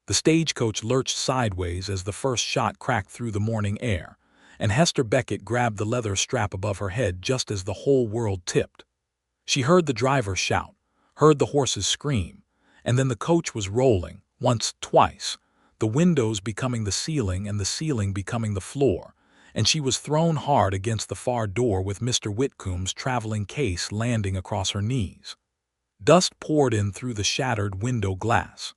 The stagecoach lurched sideways as the first shot cracked through the morning air, and Hester Beckett grabbed the leather strap above her head just as the whole world tipped. She heard the driver shout, heard the horses scream, and then the coach was rolling, once, twice, the windows becoming the ceiling and the ceiling becoming the floor, and she was thrown hard against the far door with Mr. Whitcomb's traveling case landing across her knees. Dust poured in through the shattered window glass.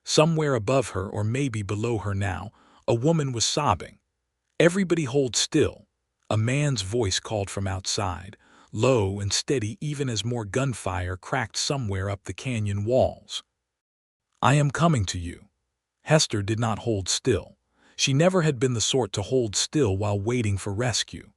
Somewhere above her, or maybe below her now, a woman was sobbing. "Everybody hold still," a man's voice called from outside, low and steady even as more gunfire cracked somewhere up the canyon walls. "I am coming to you." Hester did not hold still. She never had been the sort to hold still while waiting for rescue.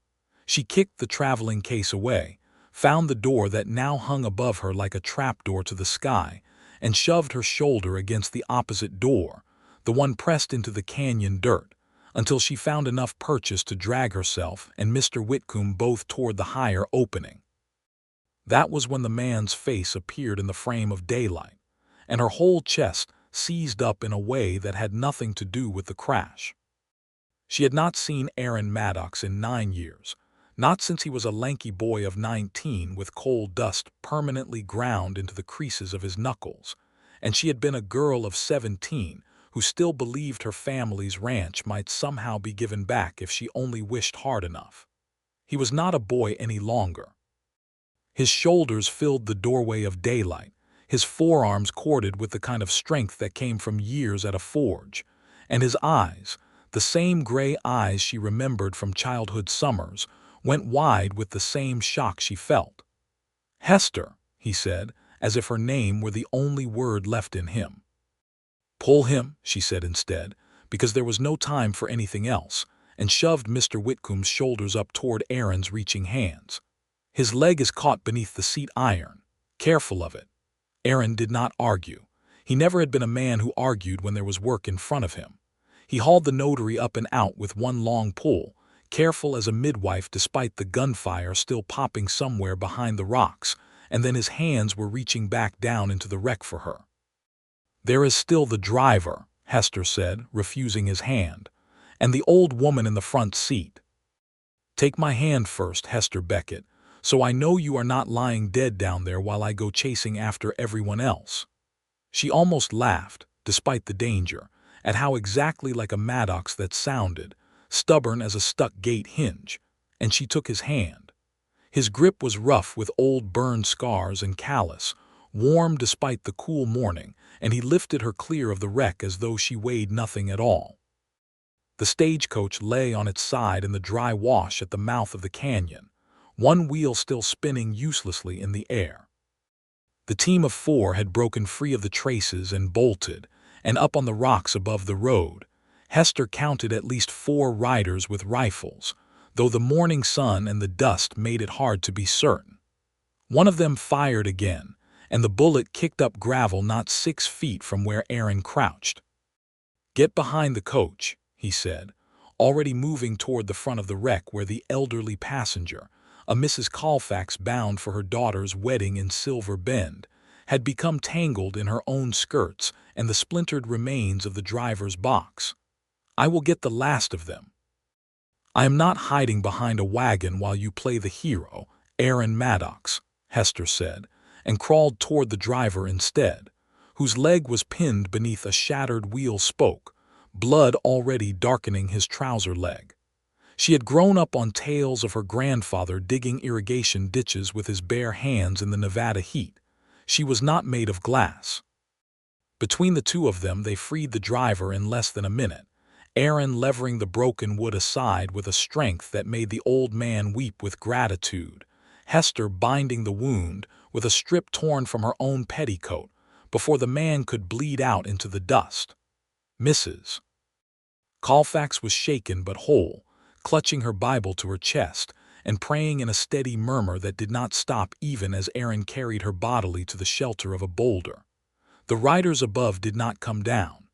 She kicked the traveling case away, found the door that now hung above her like a trapdoor to the sky, and shoved her shoulder against the opposite door, the one pressed into the canyon dirt, until she found enough purchase to drag herself and Mr. Whitcomb both toward the higher opening. That was when the man's face appeared in the frame of daylight, and her whole chest seized up in a way that had nothing to do with the crash. She had not seen Aaron Maddox in 9 years, not since he was a lanky boy of 19 with coal dust permanently ground into the creases of his knuckles, and she had been a girl of 17 who still believed her family's ranch might somehow be given back if she only wished hard enough. He was not a boy any longer. His shoulders filled the doorway of daylight, his forearms corded with the kind of strength that came from years at a forge, and his eyes, the same gray eyes she remembered from childhood summers, went wide with the same shock she felt. "Hester," he said, as if her name were the only word left in him. "Pull him," she said instead, because there was no time for anything else, and shoved Mr. Whitcomb's shoulders up toward Aaron's reaching hands. "His leg is caught beneath the seat iron. Careful of it." Aaron did not argue. He never had been a man who argued when there was work in front of him. He hauled the notary up and out with one long pull, careful as a midwife despite the gunfire still popping somewhere behind the rocks, and then his hands were reaching back down into the wreck for her. "There is still the driver," Hester said, refusing his hand, "and the old woman in the front seat. Take my hand first, Hester Beckett, so I know you are not lying dead down there while I go chasing after everyone else." She almost laughed, despite the danger, at how exactly like a Maddox that sounded, stubborn as a stuck gate hinge, and she took his hand. His grip was rough with old burned scars and callous, warm despite the cool morning, and he lifted her clear of the wreck as though she weighed nothing at all. The stagecoach lay on its side in the dry wash at the mouth of the canyon, one wheel still spinning uselessly in the air. The team of 4 had broken free of the traces and bolted, and up on the rocks above the road, Hester counted at least 4 riders with rifles, though the morning sun and the dust made it hard to be certain. One of them fired again, and the bullet kicked up gravel not 6 feet from where Aaron crouched. "Get behind the coach," he said, already moving toward the front of the wreck where the elderly passenger, a Mrs. Colfax bound for her daughter's wedding in Silver Bend, had become tangled in her own skirts and the splintered remains of the driver's box. "I will get the last of them." "I am not hiding behind a wagon while you play the hero, Aaron Maddox," Hester said, and crawled toward the driver instead, whose leg was pinned beneath a shattered wheel spoke, blood already darkening his trouser leg. She had grown up on tales of her grandfather digging irrigation ditches with his bare hands in the Nevada heat. She was not made of glass. Between the two of them they freed the driver in less than a minute, Aaron levering the broken wood aside with a strength that made the old man weep with gratitude, Hester binding the wound with a strip torn from her own petticoat before the man could bleed out into the dust. Mrs. Colfax was shaken but whole, clutching her Bible to her chest and praying in a steady murmur that did not stop even as Aaron carried her bodily to the shelter of a boulder. The riders above did not come down.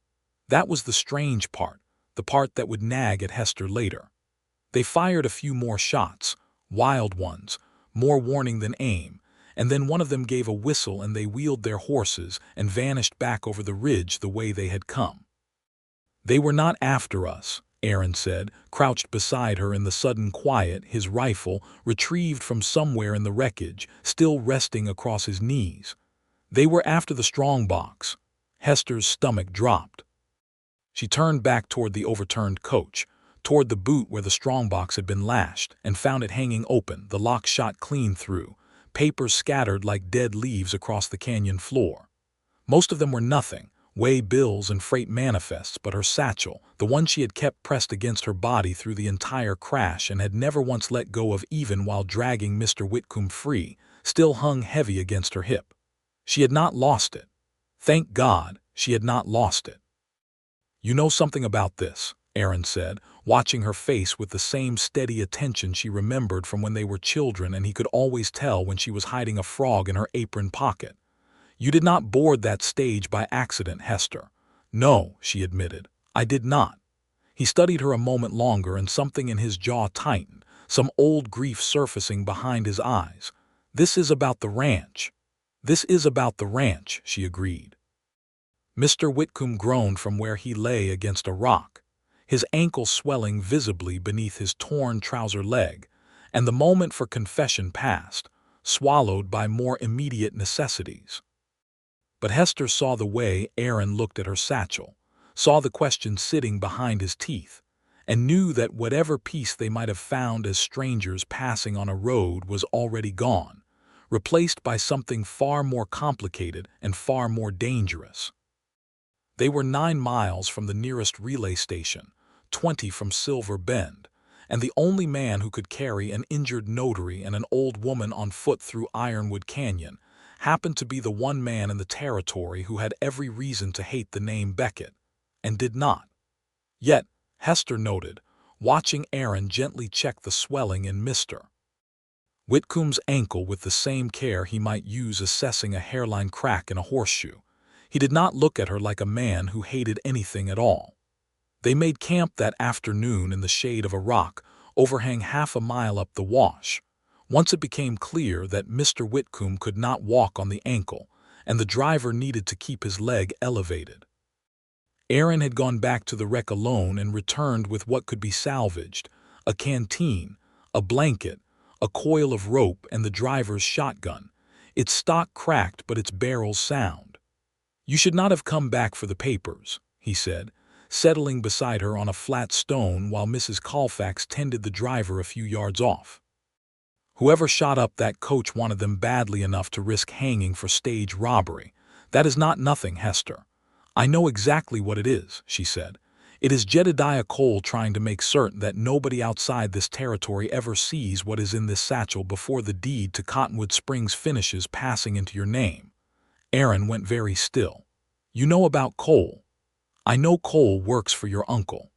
That was the strange part, the part that would nag at Hester later. They fired a few more shots, wild ones, more warning than aim, and then one of them gave a whistle and they wheeled their horses and vanished back over the ridge the way they had come. "They were not after us," Aaron said, crouched beside her in the sudden quiet, his rifle, retrieved from somewhere in the wreckage, still resting across his knees. "They were after the strongbox." Hester's stomach dropped. She turned back toward the overturned coach, toward the boot where the strongbox had been lashed, and found it hanging open, the lock shot clean through, papers scattered like dead leaves across the canyon floor. Most of them were nothing, way bills and freight manifests, but her satchel, the one she had kept pressed against her body through the entire crash and had never once let go of even while dragging Mr. Whitcomb free, still hung heavy against her hip. She had not lost it. Thank God, she had not lost it. "You know something about this," Aaron said, watching her face with the same steady attention she remembered from when they were children, and he could always tell when she was hiding a frog in her apron pocket. "You did not board that stage by accident, Hester." "No," she admitted, "I did not." He studied her a moment longer, and something in his jaw tightened, some old grief surfacing behind his eyes. "This is about the ranch." "This is about the ranch," she agreed. Mr. Whitcomb groaned from where he lay against a rock, his ankle swelling visibly beneath his torn trouser leg, and the moment for confession passed, swallowed by more immediate necessities. But Hester saw the way Aaron looked at her satchel, saw the question sitting behind his teeth, and knew that whatever peace they might have found as strangers passing on a road was already gone, replaced by something far more complicated and far more dangerous. They were 9 miles from the nearest relay station, 20 from Silver Bend, and the only man who could carry an injured notary and an old woman on foot through Ironwood Canyon happened to be the one man in the territory who had every reason to hate the name Beckett, and did not. Yet, Hester noted, watching Aaron gently check the swelling in Mr. Whitcomb's ankle with the same care he might use assessing a hairline crack in a horseshoe. He did not look at her like a man who hated anything at all. They made camp that afternoon in the shade of a rock overhang half a mile up the wash. Once it became clear that Mr. Whitcomb could not walk on the ankle, and the driver needed to keep his leg elevated. Aaron had gone back to the wreck alone and returned with what could be salvaged: a canteen, a blanket, a coil of rope, and the driver's shotgun, its stock cracked but its barrels sound. "You should not have come back for the papers," he said, settling beside her on a flat stone while Mrs. Colfax tended the driver a few yards off. "Whoever shot up that coach wanted them badly enough to risk hanging for stage robbery. That is not nothing, Hester." "I know exactly what it is," she said. "It is Jedediah Cole trying to make certain that nobody outside this territory ever sees what is in this satchel before the deed to Cottonwood Springs finishes passing into your name." Aaron went very still. "You know about Cole." "I know Cole works for your uncle."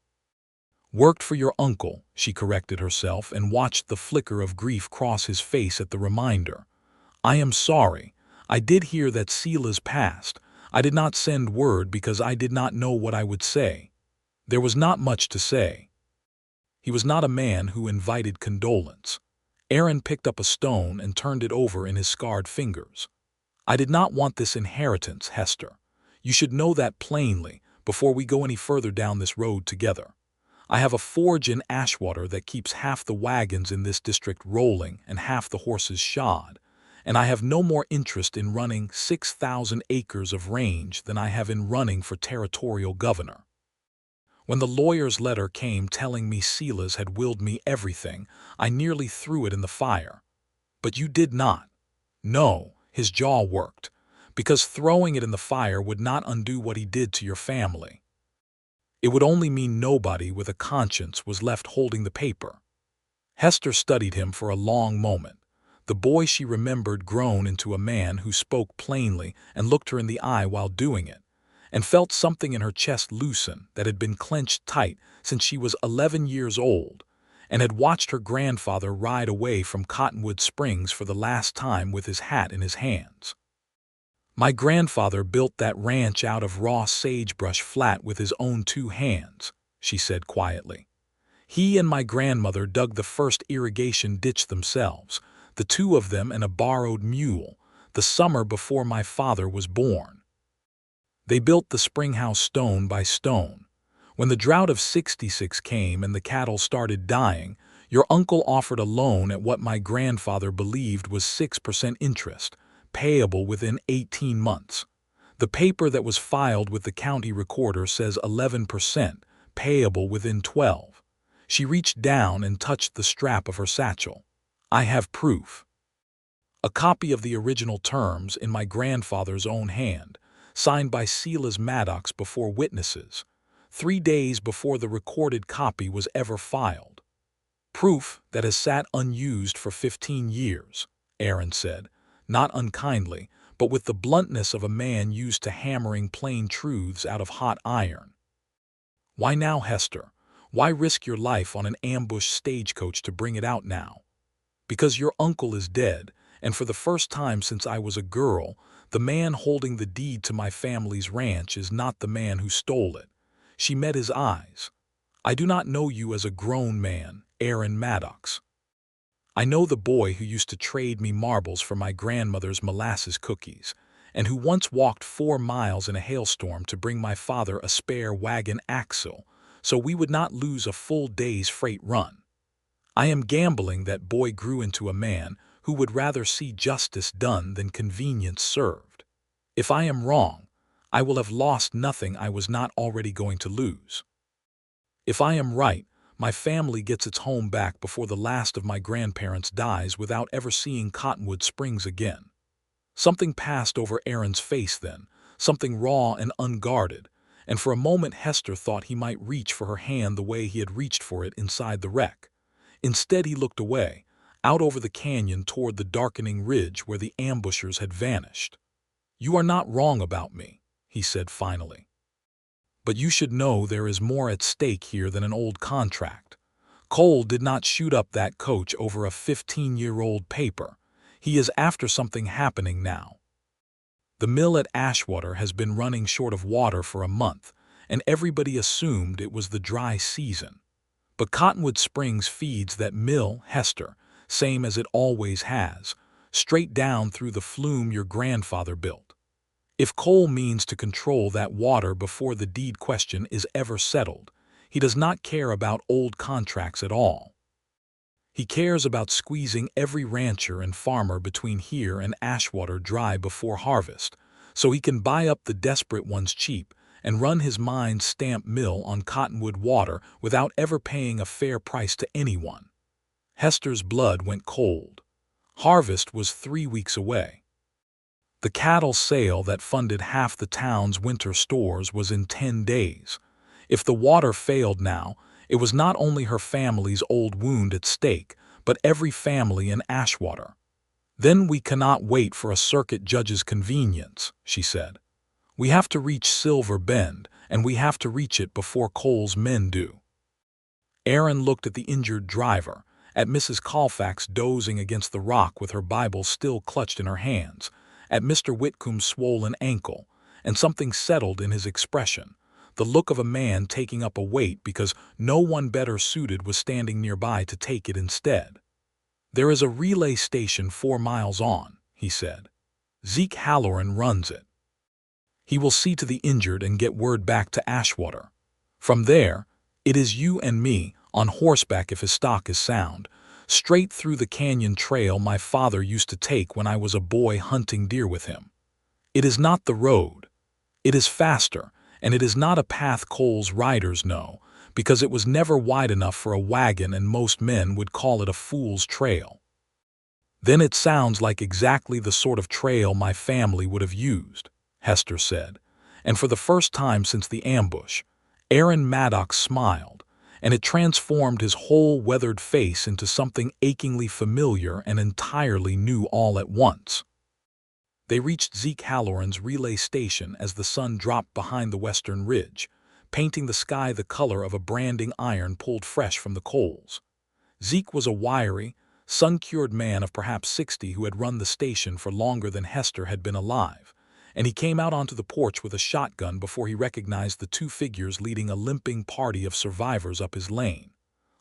"Worked for your uncle," she corrected herself, and watched the flicker of grief cross his face at the reminder. "I am sorry. I did hear that Sela's passed. I did not send word because I did not know what I would say." There was not much to say. He was not a man who invited condolence. Aaron picked up a stone and turned it over in his scarred fingers. "I did not want this inheritance, Hester. You should know that plainly before we go any further down this road together. I have a forge in Ashwater that keeps half the wagons in this district rolling and half the horses shod, and I have no more interest in running 6,000 acres of range than I have in running for territorial governor. When the lawyer's letter came telling me Sela's had willed me everything, I nearly threw it in the fire. But you did not." "No," his jaw worked, "because throwing it in the fire would not undo what he did to your family. It would only mean nobody with a conscience was left holding the paper." Hester studied him for a long moment, the boy she remembered grown into a man who spoke plainly and looked her in the eye while doing it, and felt something in her chest loosen that had been clenched tight since she was 11 years old, and had watched her grandfather ride away from Cottonwood Springs for the last time with his hat in his hands. "My grandfather built that ranch out of raw sagebrush flat with his own 2 hands," she said quietly. "He and my grandmother dug the first irrigation ditch themselves, the 2 of them and a borrowed mule, the summer before my father was born. They built the spring house stone by stone. When the drought of '66 came and the cattle started dying, your uncle offered a loan at what my grandfather believed was 6% interest, payable within 18 months. The paper that was filed with the county recorder says 11%, payable within 12. She reached down and touched the strap of her satchel. I have proof. A copy of the original terms in my grandfather's own hand, signed by Silas Maddox before witnesses, 3 days before the recorded copy was ever filed. Proof that has sat unused for 15 years, Aaron said, not unkindly, but with the bluntness of a man used to hammering plain truths out of hot iron. Why now, Hester? Why risk your life on an ambushed stagecoach to bring it out now? Because your uncle is dead, and for the first time since I was a girl, the man holding the deed to my family's ranch is not the man who stole it. She met his eyes. I do not know you as a grown man, Aaron Maddox. I know the boy who used to trade me marbles for my grandmother's molasses cookies, and who once walked 4 miles in a hailstorm to bring my father a spare wagon axle, so we would not lose a full day's freight run. I am gambling that boy grew into a man who would rather see justice done than convenience served. If I am wrong, I will have lost nothing I was not already going to lose. If I am right, my family gets its home back before the last of my grandparents dies without ever seeing Cottonwood Springs again. Something passed over Aaron's face then, something raw and unguarded, and for a moment Hester thought he might reach for her hand the way he had reached for it inside the wreck. Instead he looked away, out over the canyon toward the darkening ridge where the ambushers had vanished. "You are not wrong about me," he said finally. "But you should know there is more at stake here than an old contract. Cole did not shoot up that coach over a 15-year-old paper. He is after something happening now. The mill at Ashwater has been running short of water for a month, and everybody assumed it was the dry season. But Cottonwood Springs feeds that mill, Hester, same as it always has, straight down through the flume your grandfather built. If Cole means to control that water before the deed question is ever settled, he does not care about old contracts at all. He cares about squeezing every rancher and farmer between here and Ashwater dry before harvest, so he can buy up the desperate ones cheap and run his mine's stamp mill on Cottonwood water without ever paying a fair price to anyone. Hester's blood went cold. Harvest was 3 weeks away. The cattle sale that funded half the town's winter stores was in 10 days. If the water failed now, it was not only her family's old wound at stake, but every family in Ashwater. "Then we cannot wait for a circuit judge's convenience," she said. "We have to reach Silver Bend, and we have to reach it before Cole's men do." Aaron looked at the injured driver, at Mrs. Colfax dozing against the rock with her Bible still clutched in her hands, at Mr. Whitcomb's swollen ankle, and something settled in his expression, the look of a man taking up a weight because no one better suited was standing nearby to take it instead. "There is a relay station 4 miles on," he said. "Zeke Halloran runs it. He will see to the injured and get word back to Ashwater. From there, it is you and me, on horseback if his stock is sound, straight through the canyon trail my father used to take when I was a boy hunting deer with him. It is not the road. It is faster, and it is not a path Cole's riders know, because it was never wide enough for a wagon and most men would call it a fool's trail." "Then it sounds like exactly the sort of trail my family would have used," Hester said, and for the first time since the ambush, Aaron Maddox smiled, and it transformed his whole weathered face into something achingly familiar and entirely new all at once. They reached Zeke Halloran's relay station as the sun dropped behind the western ridge, painting the sky the color of a branding iron pulled fresh from the coals. Zeke was a wiry, sun-cured man of perhaps 60 who had run the station for longer than Hester had been alive, and he came out onto the porch with a shotgun before he recognized the 2 figures leading a limping party of survivors up his lane.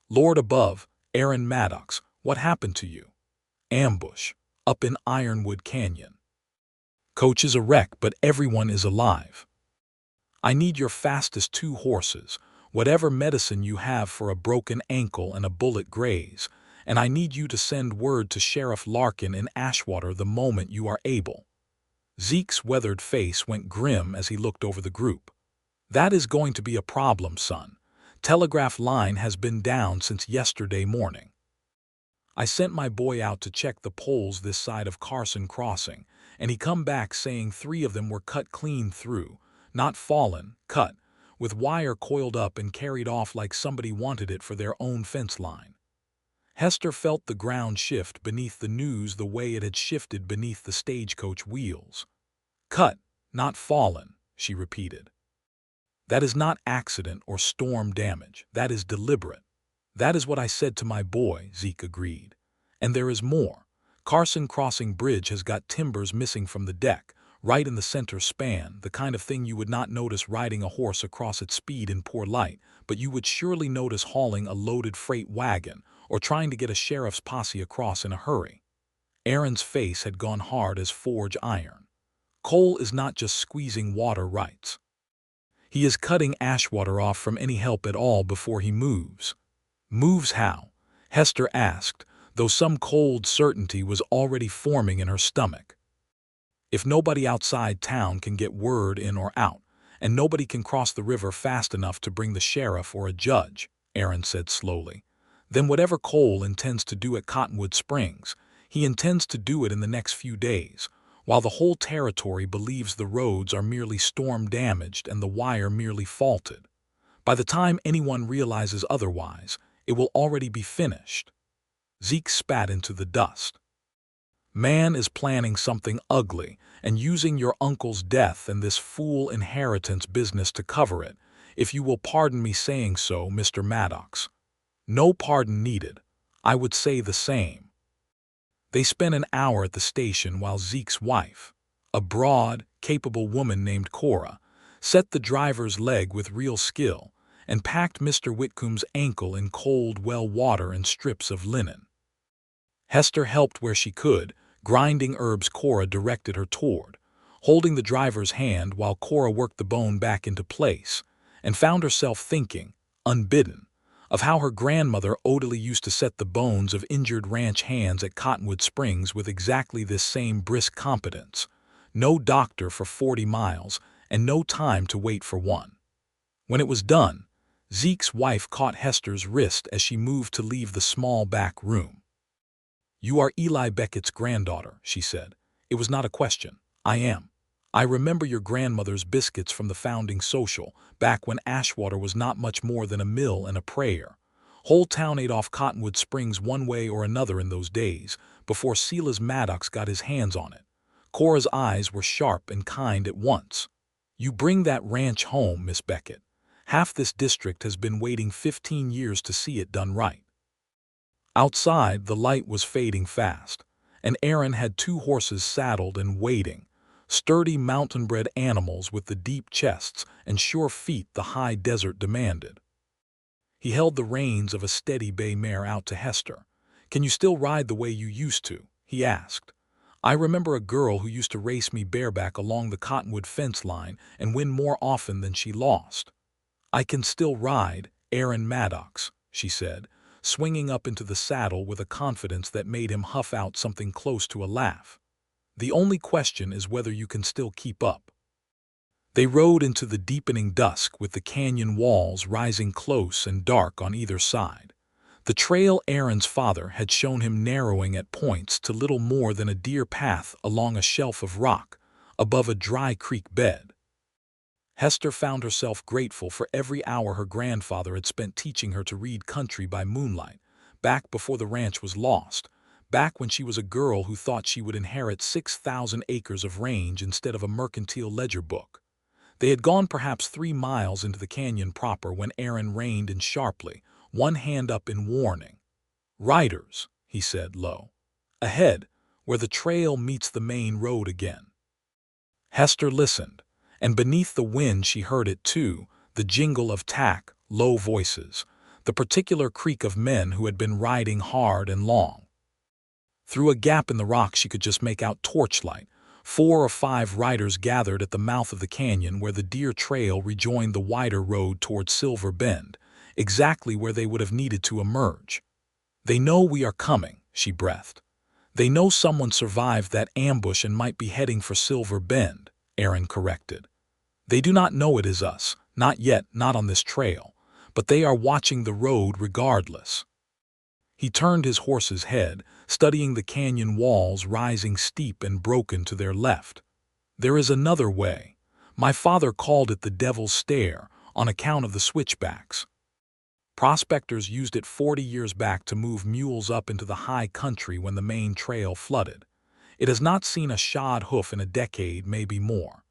"Lord above, Aaron Maddox, what happened to you?" "Ambush, up in Ironwood Canyon." Coach is a wreck, but everyone is alive. I need your fastest 2 horses, whatever medicine you have for a broken ankle and a bullet graze, and I need you to send word to Sheriff Larkin in Ashwater the moment you are able." Zeke's weathered face went grim as he looked over the group. "That is going to be a problem, son. Telegraph line has been down since yesterday morning. I sent my boy out to check the poles this side of Carson Crossing, and he come back saying 3 of them were cut clean through, not fallen, cut, with wire coiled up and carried off like somebody wanted it for their own fence line." Hester felt the ground shift beneath the news the way it had shifted beneath the stagecoach wheels. "Cut, not fallen," she repeated. "That is not accident or storm damage. That is deliberate." "That is what I said to my boy," Zeke agreed. "And there is more. Carson Crossing Bridge has got timbers missing from the deck, right in the center span, the kind of thing you would not notice riding a horse across at speed in poor light, but you would surely notice hauling a loaded freight wagon or trying to get a sheriff's posse across in a hurry." Aaron's face had gone hard as forge iron. "Cole is not just squeezing water rights. He is cutting Ashwater off from any help at all before he moves." "Moves how?" Hester asked, though some cold certainty was already forming in her stomach. "If nobody outside town can get word in or out, and nobody can cross the river fast enough to bring the sheriff or a judge," Aaron said slowly, "then whatever Cole intends to do at Cottonwood Springs, he intends to do it in the next few days, while the whole territory believes the roads are merely storm damaged and the wire merely faulted. By the time anyone realizes otherwise, it will already be finished." Zeke spat into the dust. "Man is planning something ugly and using your uncle's death and this fool inheritance business to cover it, if you will pardon me saying so, Mr. Maddox." "No pardon needed. I would say the same." They spent an hour at the station while Zeke's wife, a broad, capable woman named Cora, set the driver's leg with real skill and packed Mr. Whitcomb's ankle in cold well water and strips of linen. Hester helped where she could, grinding herbs Cora directed her toward, holding the driver's hand while Cora worked the bone back into place, and found herself thinking, unbidden, of how her grandmother Odalie used to set the bones of injured ranch hands at Cottonwood Springs with exactly this same brisk competence. No doctor for 40 miles, and no time to wait for one. When it was done, Zeke's wife caught Hester's wrist as she moved to leave the small back room. "You are Eli Beckett's granddaughter," she said. "It was not a question. I am. I remember your grandmother's biscuits from the founding social, back when Ashwater was not much more than a mill and a prayer. Whole town ate off Cottonwood Springs one way or another in those days, before Silas Maddox got his hands on it." Cora's eyes were sharp and kind at once. "You bring that ranch home, Miss Beckett. Half this district has been waiting 15 years to see it done right." Outside, the light was fading fast, and Aaron had 2 horses saddled and waiting, sturdy mountain-bred animals with the deep chests and sure feet the high desert demanded. He held the reins of a steady bay mare out to Hester. "Can you still ride the way you used to?" he asked. "I remember a girl who used to race me bareback along the Cottonwood fence line and win more often than she lost." "I can still ride, Aaron Maddox," she said, swinging up into the saddle with a confidence that made him huff out something close to a laugh. "The only question is whether you can still keep up." They rode into the deepening dusk with the canyon walls rising close and dark on either side. The trail Aaron's father had shown him narrowing at points to little more than a deer path along a shelf of rock, above a dry creek bed. Hester found herself grateful for every hour her grandfather had spent teaching her to read country by moonlight, back before the ranch was lost, back when she was a girl who thought she would inherit 6,000 acres of range instead of a mercantile ledger book. They had gone perhaps 3 miles into the canyon proper when Aaron reined in sharply, one hand up in warning. "Riders," he said low. "Ahead, where the trail meets the main road again." Hester listened, and beneath the wind she heard it too, the jingle of tack, low voices, the particular creak of men who had been riding hard and long. Through a gap in the rock she could just make out torchlight, 4 or 5 riders gathered at the mouth of the canyon where the deer trail rejoined the wider road toward Silver Bend, exactly where they would have needed to emerge. "They know we are coming," she breathed. "They know someone survived that ambush and might be heading for Silver Bend," Aaron corrected. "They do not know it is us, not yet, not on this trail, but they are watching the road regardless." He turned his horse's head, studying the canyon walls rising steep and broken to their left. "There is another way. My father called it the Devil's Stair on account of the switchbacks. Prospectors used it 40 years back to move mules up into the high country when the main trail flooded. It has not seen a shod hoof in a decade, maybe more.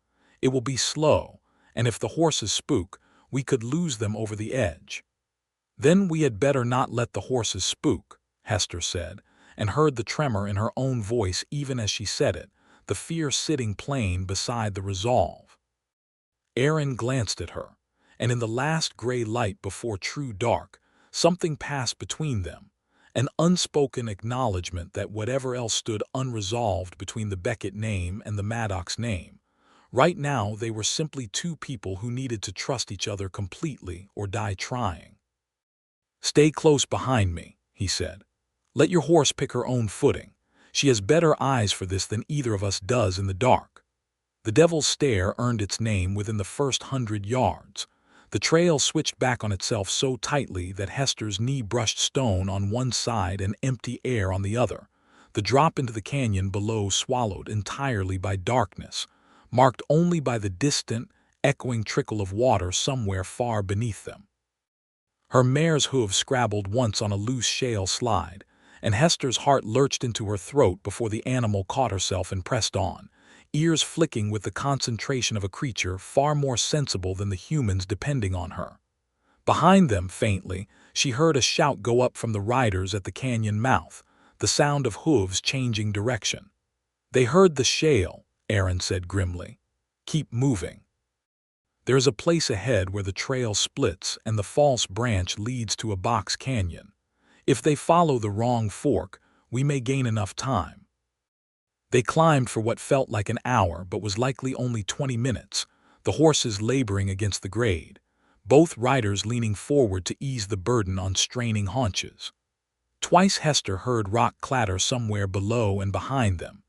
It will be slow, and if the horses spook, we could lose them over the edge." "Then we had better not let the horses spook," Hester said, and heard the tremor in her own voice even as she said it, the fear sitting plain beside the resolve. Aaron glanced at her, and in the last gray light before true dark, something passed between them, an unspoken acknowledgement that whatever else stood unresolved between the Beckett name and the Maddox name, right now they were simply two people who needed to trust each other completely or die trying. "Stay close behind me," he said. "Let your horse pick her own footing. She has better eyes for this than either of us does in the dark." The Devil's Stair earned its name within the first 100 yards. The trail switched back on itself so tightly that Hester's knee brushed stone on one side and empty air on the other, the drop into the canyon below swallowed entirely by darkness, marked only by the distant, echoing trickle of water somewhere far beneath them. Her mare's hooves scrabbled once on a loose shale slide, and Hester's heart lurched into her throat before the animal caught herself and pressed on, ears flicking with the concentration of a creature far more sensible than the humans depending on her. Behind them, faintly, she heard a shout go up from the riders at the canyon mouth, the sound of hooves changing direction. "They heard the shale," Aaron said grimly. "Keep moving. There is a place ahead where the trail splits and the false branch leads to a box canyon. If they follow the wrong fork, we may gain enough time." They climbed for what felt like an hour but was likely only 20 minutes, the horses laboring against the grade, both riders leaning forward to ease the burden on straining haunches. Twice Hester heard rock clatter somewhere below and behind them,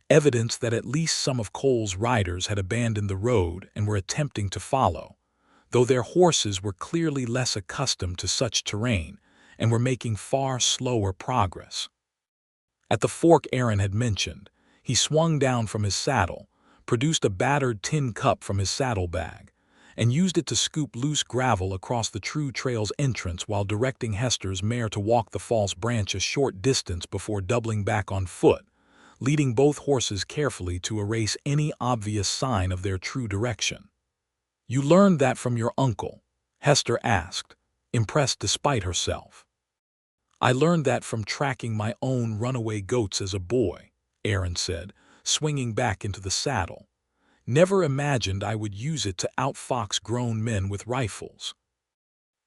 evidence that at least some of Cole's riders had abandoned the road and were attempting to follow, though their horses were clearly less accustomed to such terrain and were making far slower progress. At the fork Aaron had mentioned, he swung down from his saddle, produced a battered tin cup from his saddlebag, and used it to scoop loose gravel across the true trail's entrance while directing Hester's mare to walk the false branch a short distance before doubling back on foot, leading both horses carefully to erase any obvious sign of their true direction. "You learned that from your uncle?" Hester asked, impressed despite herself. "I learned that from tracking my own runaway goats as a boy," Aaron said, swinging back into the saddle. "Never imagined I would use it to outfox grown men with rifles."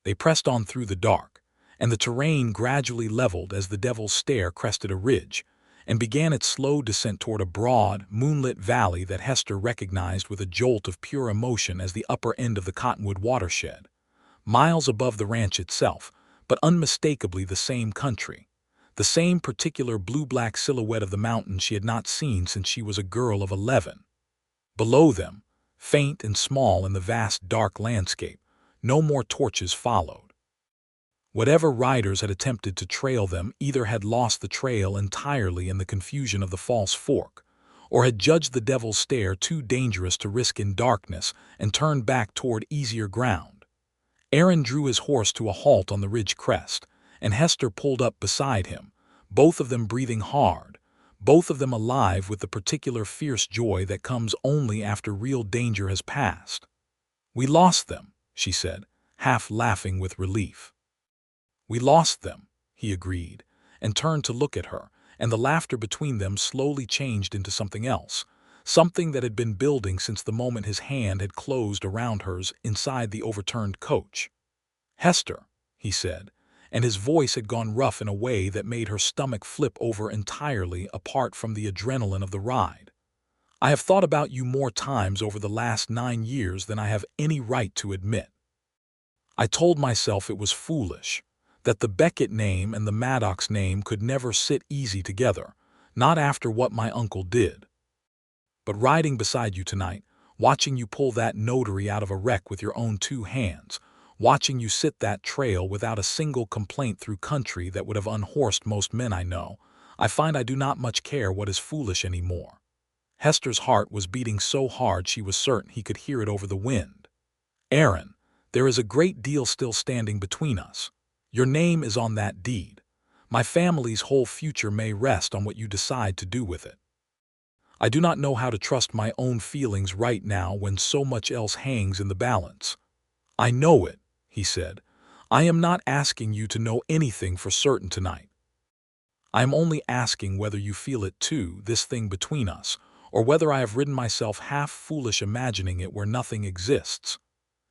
They pressed on through the dark, and the terrain gradually leveled as the Devil's Stair crested a ridge, and began its slow descent toward a broad, moonlit valley that Hester recognized with a jolt of pure emotion as the upper end of the Cottonwood watershed, miles above the ranch itself, but unmistakably the same country, the same particular blue-black silhouette of the mountain she had not seen since she was a girl of 11. Below them, faint and small in the vast dark landscape, no more torches followed. Whatever riders had attempted to trail them either had lost the trail entirely in the confusion of the false fork, or had judged the Devil's Stair too dangerous to risk in darkness and turned back toward easier ground. Aaron drew his horse to a halt on the ridge crest, and Hester pulled up beside him, both of them breathing hard, both of them alive with the particular fierce joy that comes only after real danger has passed. "We lost them," she said, half laughing with relief. "We lost them," he agreed, and turned to look at her, and the laughter between them slowly changed into something else, something that had been building since the moment his hand had closed around hers inside the overturned coach. "Hester," he said, and his voice had gone rough in a way that made her stomach flip over entirely apart from the adrenaline of the ride. I have thought about you more times over the last 9 years than I have any right to admit. I told myself it was foolish, that the Beckett name and the Maddox name could never sit easy together, not after what my uncle did. But riding beside you tonight, watching you pull that notary out of a wreck with your own 2 hands, watching you sit that trail without a single complaint through country that would have unhorsed most men I know, I find I do not much care what is foolish anymore. Hester's heart was beating so hard she was certain he could hear it over the wind. Aaron, there is a great deal still standing between us. Your name is on that deed. My family's whole future may rest on what you decide to do with it. I do not know how to trust my own feelings right now when so much else hangs in the balance. I know it, he said. I am not asking you to know anything for certain tonight. I am only asking whether you feel it too, this thing between us, or whether I have ridden myself half foolish imagining it where nothing exists.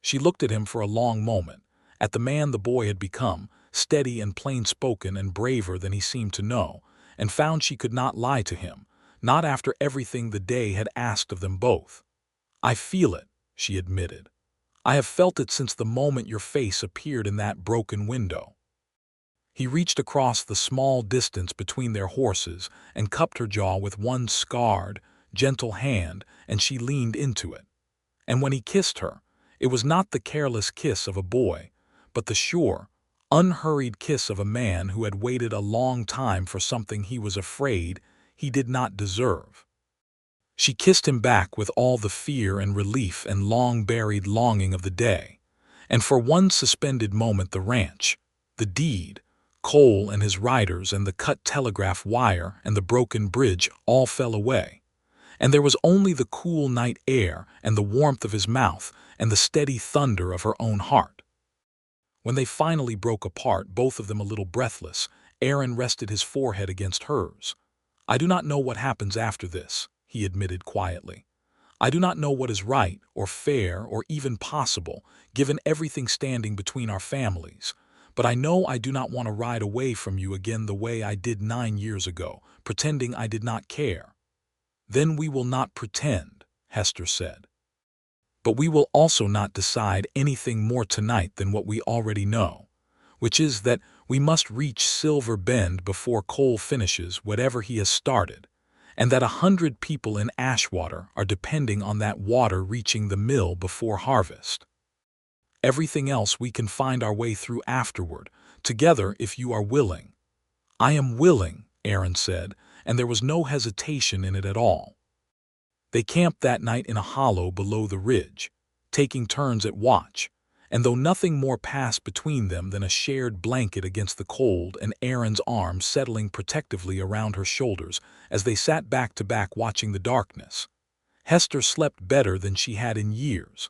She looked at him for a long moment, at the man the boy had become, steady and plain-spoken and braver than he seemed to know, and found she could not lie to him, not after everything the day had asked of them both. I feel it, she admitted. I have felt it since the moment your face appeared in that broken window. He reached across the small distance between their horses and cupped her jaw with one scarred, gentle hand, and she leaned into it. And when he kissed her, it was not the careless kiss of a boy, but the sure, unhurried kiss of a man who had waited a long time for something he was afraid he did not deserve. She kissed him back with all the fear and relief and long-buried longing of the day, and for one suspended moment the ranch, the deed, Cole and his riders and the cut telegraph wire and the broken bridge all fell away, and there was only the cool night air and the warmth of his mouth and the steady thunder of her own heart. When they finally broke apart, both of them a little breathless, Aaron rested his forehead against hers. I do not know what happens after this, he admitted quietly. I do not know what is right or fair or even possible, given everything standing between our families. But I know I do not want to ride away from you again the way I did 9 years ago, pretending I did not care. Then we will not pretend, Hester said. But we will also not decide anything more tonight than what we already know, which is that we must reach Silver Bend before Cole finishes whatever he has started, and that 100 people in Ashwater are depending on that water reaching the mill before harvest. Everything else we can find our way through afterward, together if you are willing. I am willing, Aaron said, and there was no hesitation in it at all. They camped that night in a hollow below the ridge, taking turns at watch, and though nothing more passed between them than a shared blanket against the cold and Aaron's arms settling protectively around her shoulders as they sat back to back watching the darkness, Hester slept better than she had in years,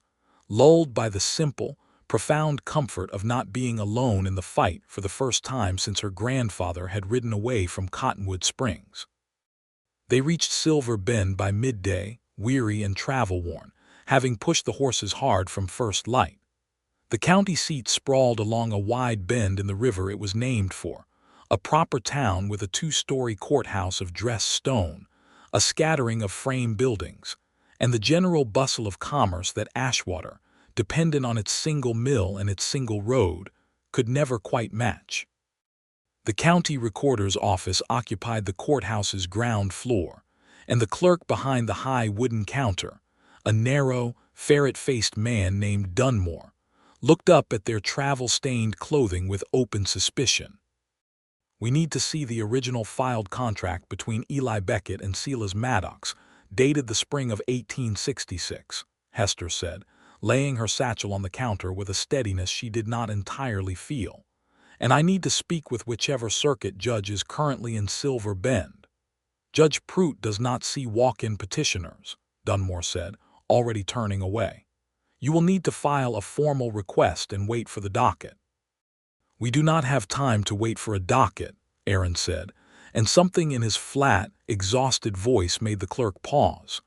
lulled by the simple, profound comfort of not being alone in the fight for the first time since her grandfather had ridden away from Cottonwood Springs. They reached Silver Bend by midday, weary and travel-worn, having pushed the horses hard from first light. The county seat sprawled along a wide bend in the river it was named for, a proper town with a 2-story courthouse of dressed stone, a scattering of frame buildings, and the general bustle of commerce that Ashwater, dependent on its single mill and its single road, could never quite match. The county recorder's office occupied the courthouse's ground floor, and the clerk behind the high wooden counter, a narrow, ferret-faced man named Dunmore, looked up at their travel-stained clothing with open suspicion. We need to see the original filed contract between Eli Beckett and Silas Maddox, dated the spring of 1866, Hester said, laying her satchel on the counter with a steadiness she did not entirely feel. And I need to speak with whichever circuit judge is currently in Silver Bend. Judge Prout does not see walk-in petitioners, Dunmore said, already turning away. You will need to file a formal request and wait for the docket. We do not have time to wait for a docket, Aaron said, and something in his flat, exhausted voice made the clerk pause.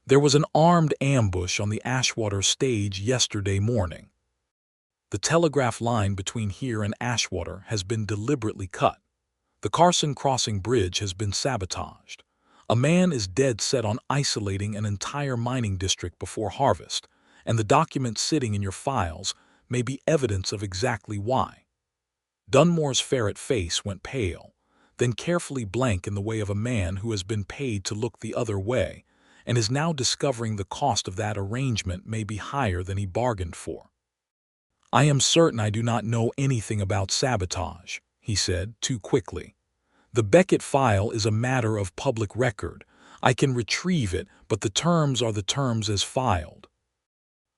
There was an armed ambush on the Ashwater stage yesterday morning. The telegraph line between here and Ashwater has been deliberately cut. The Carson Crossing Bridge has been sabotaged. A man is dead set on isolating an entire mining district before harvest, and the documents sitting in your files may be evidence of exactly why. Dunmore's ferret face went pale, then carefully blank in the way of a man who has been paid to look the other way and is now discovering the cost of that arrangement may be higher than he bargained for. "I am certain I do not know anything about sabotage," he said, too quickly. "The Beckett file is a matter of public record. I can retrieve it, but the terms are the terms as filed.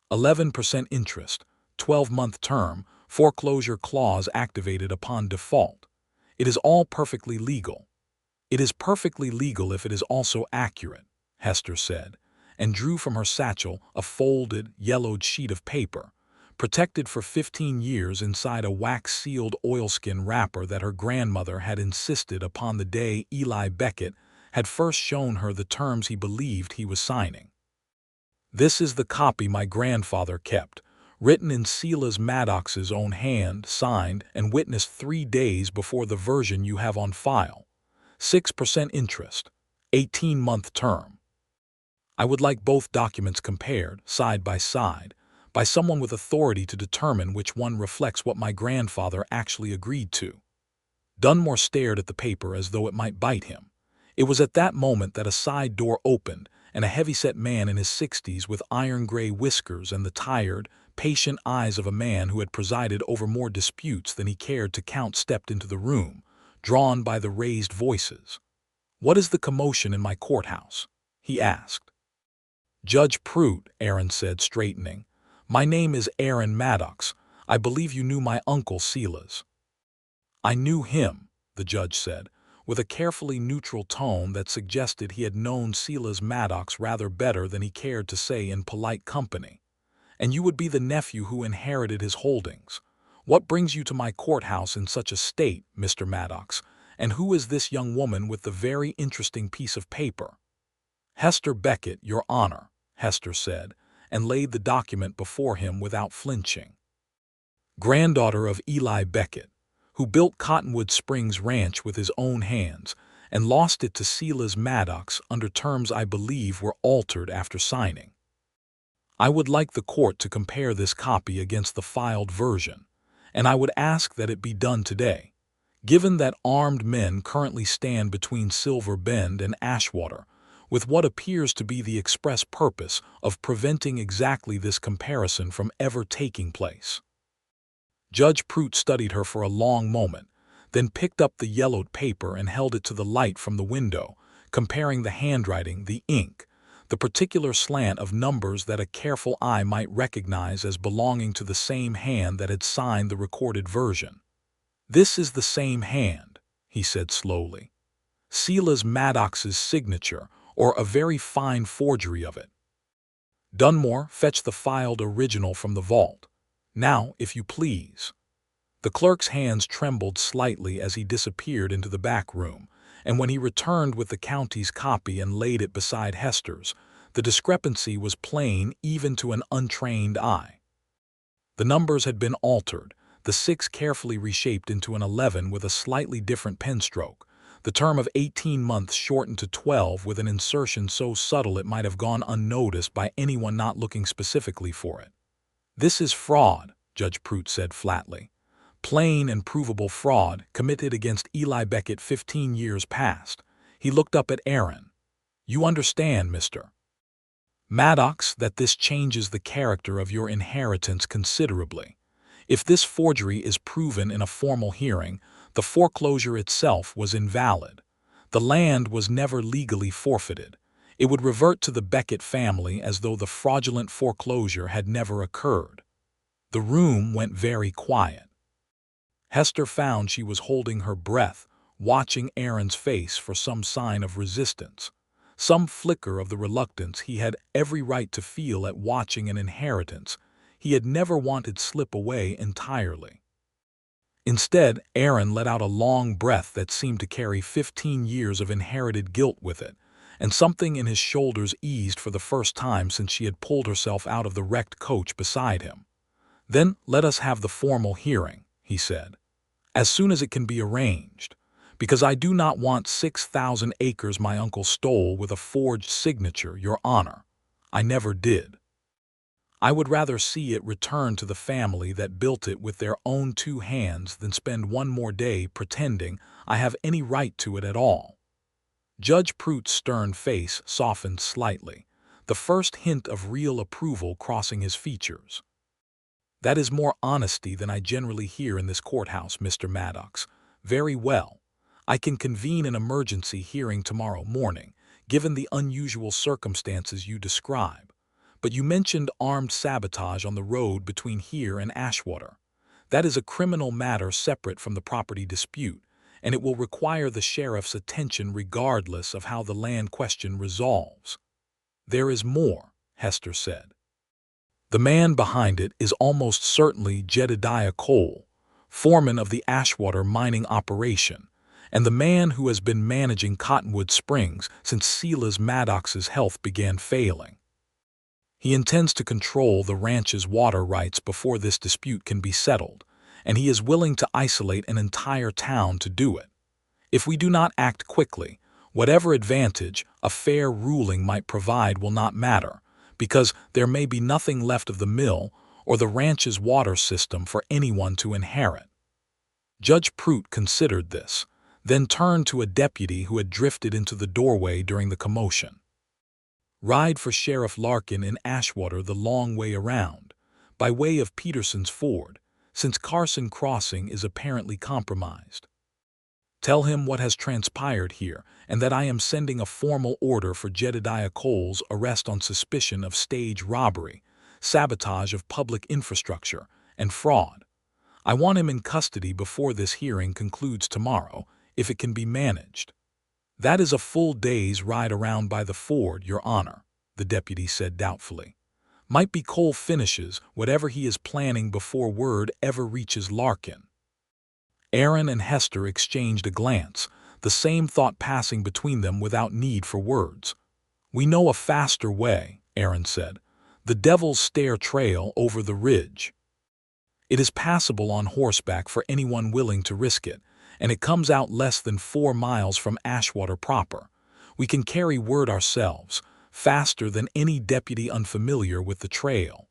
11% interest, 12-month term, foreclosure clause activated upon default. It is all perfectly legal." "It is perfectly legal if it is also accurate," Hester said, and drew from her satchel a folded, yellowed sheet of paper, protected for 15 years inside a wax-sealed oilskin wrapper that her grandmother had insisted upon the day Eli Beckett had first shown her the terms he believed he was signing. "This is the copy my grandfather kept, written in Silas Maddox's own hand, signed and witnessed 3 days before the version you have on file. 6% interest, 18-month term. I would like both documents compared, side by someone with authority to determine which one reflects what my grandfather actually agreed to." Dunmore stared at the paper as though it might bite him. It was at that moment that a side door opened, and a heavy-set man in his 60s with iron-gray whiskers and the tired, patient eyes of a man who had presided over more disputes than he cared to count stepped into the room, drawn by the raised voices. "What is the commotion in my courthouse?" he asked. "Judge Pruitt," Aaron said, straightening. "My name is Aaron Maddox. I believe you knew my uncle Silas." "I knew him," the judge said, with a carefully neutral tone that suggested he had known Silas Maddox rather better than he cared to say in polite company. "And you would be the nephew who inherited his holdings. What brings you to my courthouse in such a state, Mr. Maddox, and who is this young woman with the very interesting piece of paper?" "Hester Beckett, Your Honor," Hester said, and laid the document before him without flinching. "Granddaughter of Eli Beckett, who built Cottonwood Springs Ranch with his own hands and lost it to Silas Maddox under terms I believe were altered after signing. I would like the court to compare this copy against the filed version, and I would ask that it be done today, given that armed men currently stand between Silver Bend and Ashwater, with what appears to be the express purpose of preventing exactly this comparison from ever taking place." Judge Pruitt studied her for a long moment, then picked up the yellowed paper and held it to the light from the window, comparing the handwriting, the ink, the particular slant of numbers that a careful eye might recognize as belonging to the same hand that had signed the recorded version. "This is the same hand," he said slowly. "Silas Maddox's signature, or a very fine forgery of it." Dunmore fetched the filed original from the vault. "Now, if you please." The clerk's hands trembled slightly as he disappeared into the back room, and when he returned with the county's copy and laid it beside Hester's, the discrepancy was plain even to an untrained eye. The numbers had been altered, the 6 carefully reshaped into an 11 with a slightly different pen stroke, the term of 18 months shortened to 12 with an insertion so subtle it might have gone unnoticed by anyone not looking specifically for it. "This is fraud," Judge Pruitt said flatly. "Plain and provable fraud committed against Eli Beckett 15 years past." He looked up at Aaron. "You understand, Mr. Maddox, that this changes the character of your inheritance considerably. If this forgery is proven in a formal hearing, the foreclosure itself was invalid. The land was never legally forfeited. It would revert to the Beckett family as though the fraudulent foreclosure had never occurred." The room went very quiet. Hester found she was holding her breath, watching Aaron's face for some sign of resistance, some flicker of the reluctance he had every right to feel at watching an inheritance he had never wanted slip away entirely. Instead, Aaron let out a long breath that seemed to carry 15 years of inherited guilt with it, and something in his shoulders eased for the first time since she had pulled herself out of the wrecked coach beside him. "Then let us have the formal hearing," he said, "as soon as it can be arranged. Because I do not want 6,000 acres my uncle stole with a forged signature, Your Honor. I never did. I would rather see it return to the family that built it with their own 2 hands than spend one more day pretending I have any right to it at all." Judge Pruitt's stern face softened slightly, the first hint of real approval crossing his features. "That is more honesty than I generally hear in this courthouse, Mr. Maddox. Very well. I can convene an emergency hearing tomorrow morning, given the unusual circumstances you describe. But you mentioned armed sabotage on the road between here and Ashwater. That is a criminal matter separate from the property dispute, and it will require the sheriff's attention regardless of how the land question resolves." "There is more," Hester said. "The man behind it is almost certainly Jedediah Cole, foreman of the Ashwater mining operation, and the man who has been managing Cottonwood Springs since Silas Maddox's health began failing. He intends to control the ranch's water rights before this dispute can be settled, and he is willing to isolate an entire town to do it. If we do not act quickly, whatever advantage a fair ruling might provide will not matter, because there may be nothing left of the mill or the ranch's water system for anyone to inherit." Judge Pruitt considered this, then turned to a deputy who had drifted into the doorway during the commotion. "Ride for Sheriff Larkin in Ashwater the long way around, by way of Peterson's Ford, since Carson Crossing is apparently compromised. Tell him what has transpired here and that I am sending a formal order for Jedediah Cole's arrest on suspicion of stage robbery, sabotage of public infrastructure, and fraud. I want him in custody before this hearing concludes tomorrow, if it can be managed." "That is a full day's ride around by the ford, Your Honor," the deputy said doubtfully. "Might be Cole finishes whatever he is planning before word ever reaches Larkin." Aaron and Hester exchanged a glance, the same thought passing between them without need for words. "We know a faster way," Aaron said. "The Devil's Stair Trail over the ridge. It is passable on horseback for anyone willing to risk it, and it comes out less than 4 miles from Ashwater proper. We can carry word ourselves, faster than any deputy unfamiliar with the trail."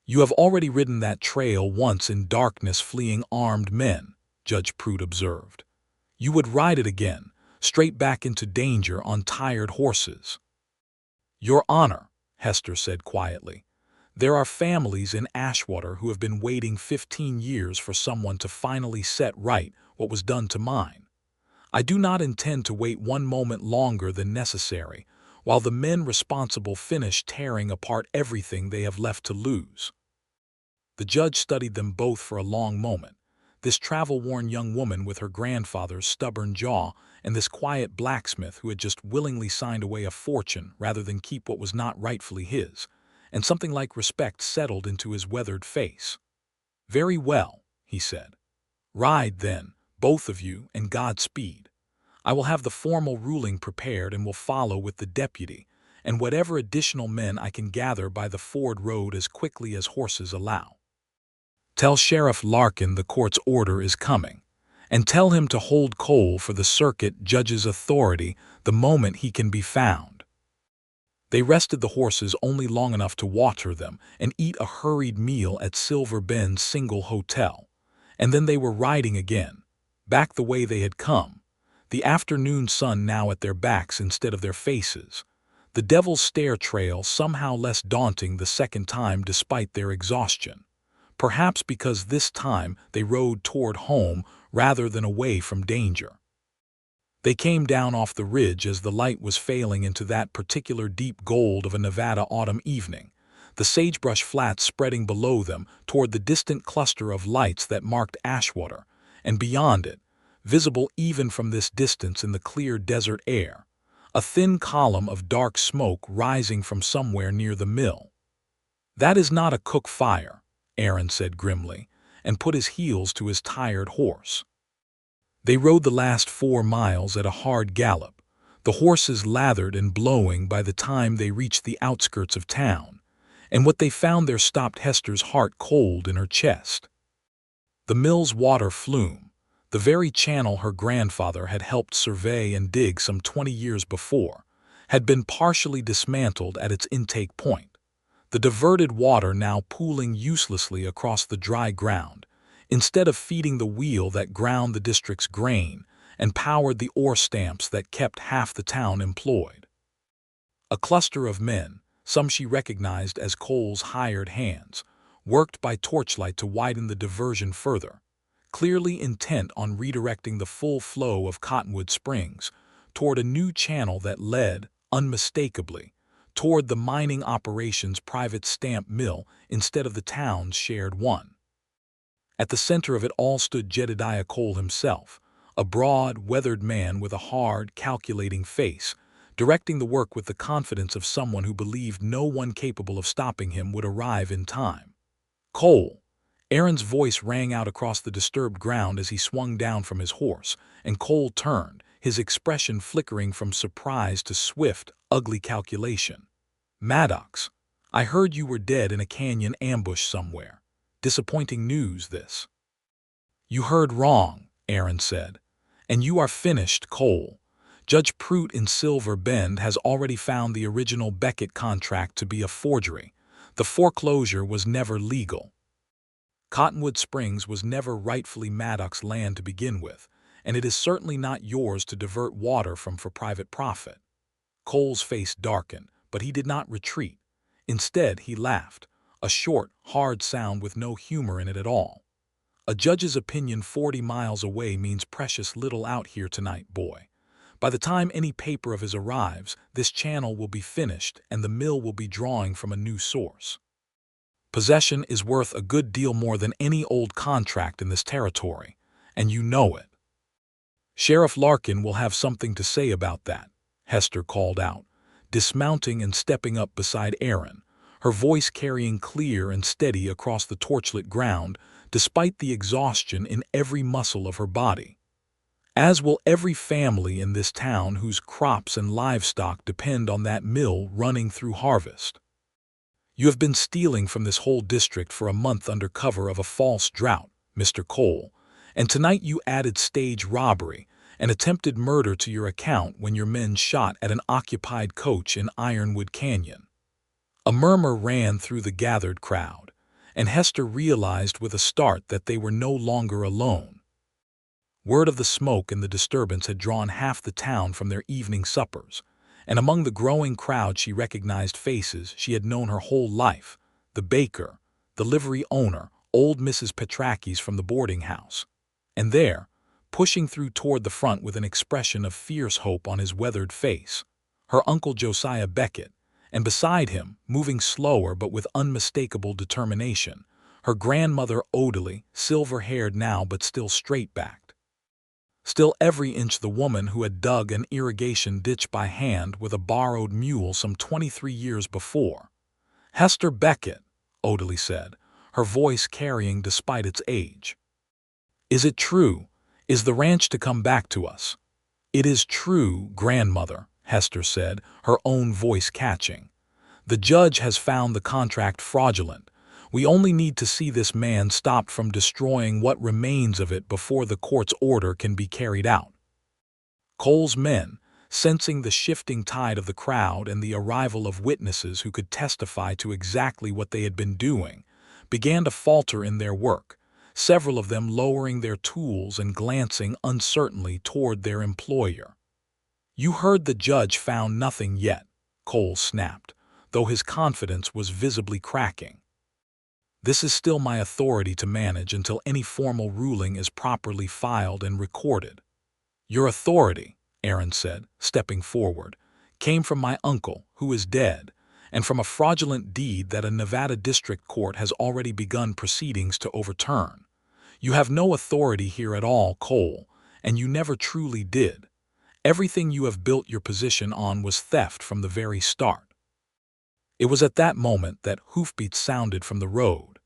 "You have already ridden that trail once in darkness fleeing armed men," Judge Pruitt observed. "You would ride it again, straight back into danger on tired horses." "Your Honor," Hester said quietly, "there are families in Ashwater who have been waiting 15 years for someone to finally set right what was done to mine. I do not intend to wait one moment longer than necessary, while the men responsible finish tearing apart everything they have left to lose." The judge studied them both for a long moment, this travel-worn young woman with her grandfather's stubborn jaw, and this quiet blacksmith who had just willingly signed away a fortune rather than keep what was not rightfully his, and something like respect settled into his weathered face. "Very well," he said. "Ride, then, both of you, and Godspeed. I will have the formal ruling prepared and will follow with the deputy, and whatever additional men I can gather by the ford road as quickly as horses allow. Tell Sheriff Larkin the court's order is coming, and tell him to hold Cole for the circuit judge's authority the moment he can be found." They rested the horses only long enough to water them and eat a hurried meal at Silver Bend's single hotel, and then they were riding again, back the way they had come, the afternoon sun now at their backs instead of their faces, the Devil's Stair Trail somehow less daunting the second time despite their exhaustion, perhaps because this time they rode toward home rather than away from danger. They came down off the ridge as the light was failing into that particular deep gold of a Nevada autumn evening, the sagebrush flats spreading below them toward the distant cluster of lights that marked Ashwater, and beyond it, visible even from this distance in the clear desert air, a thin column of dark smoke rising from somewhere near the mill. "That is not a cook fire," Aaron said grimly, and put his heels to his tired horse. They rode the last 4 miles at a hard gallop, the horses lathered and blowing by the time they reached the outskirts of town, and what they found there stopped Hester's heart cold in her chest. The mill's water flume, The very channel her grandfather had helped survey and dig some 20 years before had been partially dismantled at its intake point, the diverted water now pooling uselessly across the dry ground, instead of feeding the wheel that ground the district's grain and powered the ore stamps that kept half the town employed. A cluster of men, some she recognized as Cole's hired hands, worked by torchlight to widen the diversion further, clearly intent on redirecting the full flow of Cottonwood Springs toward a new channel that led, unmistakably, toward the mining operation's private stamp mill instead of the town's shared one. At the center of it all stood Jedediah Cole himself, a broad, weathered man with a hard, calculating face, directing the work with the confidence of someone who believed no one capable of stopping him would arrive in time. "Cole!" Aaron's voice rang out across the disturbed ground as he swung down from his horse, and Cole turned, his expression flickering from surprise to swift, ugly calculation. "Maddox, I heard you were dead in a canyon ambush somewhere. Disappointing news, this." "You heard wrong," Aaron said. "And you are finished, Cole. Judge Pruitt in Silver Bend has already found the original Beckett contract to be a forgery. The foreclosure was never legal. Cottonwood Springs was never rightfully Maddox's land to begin with, and it is certainly not yours to divert water from for private profit." Cole's face darkened, but he did not retreat. Instead, he laughed, a short, hard sound with no humor in it at all. "A judge's opinion 40 miles away means precious little out here tonight, boy. By the time any paper of his arrives, this channel will be finished and the mill will be drawing from a new source. Possession is worth a good deal more than any old contract in this territory, and you know it." "Sheriff Larkin will have something to say about that," Hester called out, dismounting and stepping up beside Aaron, her voice carrying clear and steady across the torchlit ground despite the exhaustion in every muscle of her body. "As will every family in this town whose crops and livestock depend on that mill running through harvest. You have been stealing from this whole district for a month under cover of a false drought, Mr. Cole, and tonight you added stage robbery and attempted murder to your account when your men shot at an occupied coach in Ironwood Canyon." A murmur ran through the gathered crowd, and Hester realized with a start that they were no longer alone. Word of the smoke and the disturbance had drawn half the town from their evening suppers, and among the growing crowd she recognized faces she had known her whole life: the baker, the livery owner, old Mrs. Petrakis from the boarding house. And there, pushing through toward the front with an expression of fierce hope on his weathered face, her Uncle Josiah Beckett, and beside him, moving slower but with unmistakable determination, her grandmother Odalie, silver-haired now but still straight-backed. Still every inch the woman who had dug an irrigation ditch by hand with a borrowed mule some 23 years before. "Hester Beckett," Odalie said, her voice carrying despite its age. "Is it true? Is the ranch to come back to us?" "It is true, grandmother," Hester said, her own voice catching. "The judge has found the contract fraudulent. We only need to see this man stopped from destroying what remains of it before the court's order can be carried out." Cole's men, sensing the shifting tide of the crowd and the arrival of witnesses who could testify to exactly what they had been doing, began to falter in their work, several of them lowering their tools and glancing uncertainly toward their employer. "You heard the judge found nothing yet," Cole snapped, though his confidence was visibly cracking. "This is still my authority to manage until any formal ruling is properly filed and recorded." "Your authority," Aaron said, stepping forward, "came from my uncle, who is dead, and from a fraudulent deed that a Nevada district court has already begun proceedings to overturn. You have no authority here at all, Cole, and you never truly did. Everything you have built your position on was theft from the very start." It was at that moment that hoofbeats sounded from the road,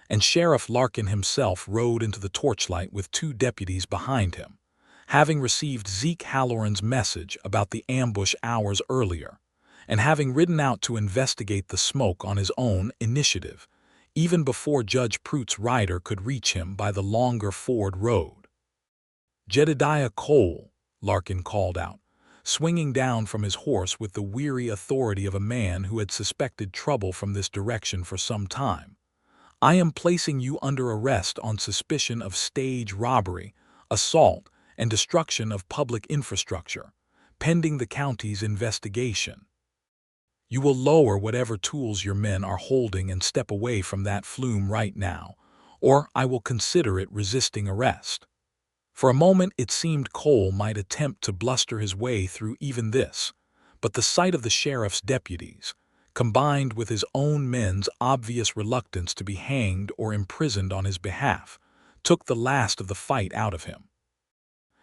and Sheriff Larkin himself rode into the torchlight with 2 deputies behind him, having received Zeke Halloran's message about the ambush hours earlier, and having ridden out to investigate the smoke on his own initiative, even before Judge Pruitt's rider could reach him by the longer Ford Road. Jedediah Cole, Larkin called out, swinging down from his horse with the weary authority of a man who had suspected trouble from this direction for some time. I am placing you under arrest on suspicion of stage robbery, assault, and destruction of public infrastructure, pending the county's investigation. You will lower whatever tools your men are holding and step away from that flume right now, or I will consider it resisting arrest. For a moment it seemed Cole might attempt to bluster his way through even this, but the sight of the sheriff's deputies, combined with his own men's obvious reluctance to be hanged or imprisoned on his behalf, took the last of the fight out of him.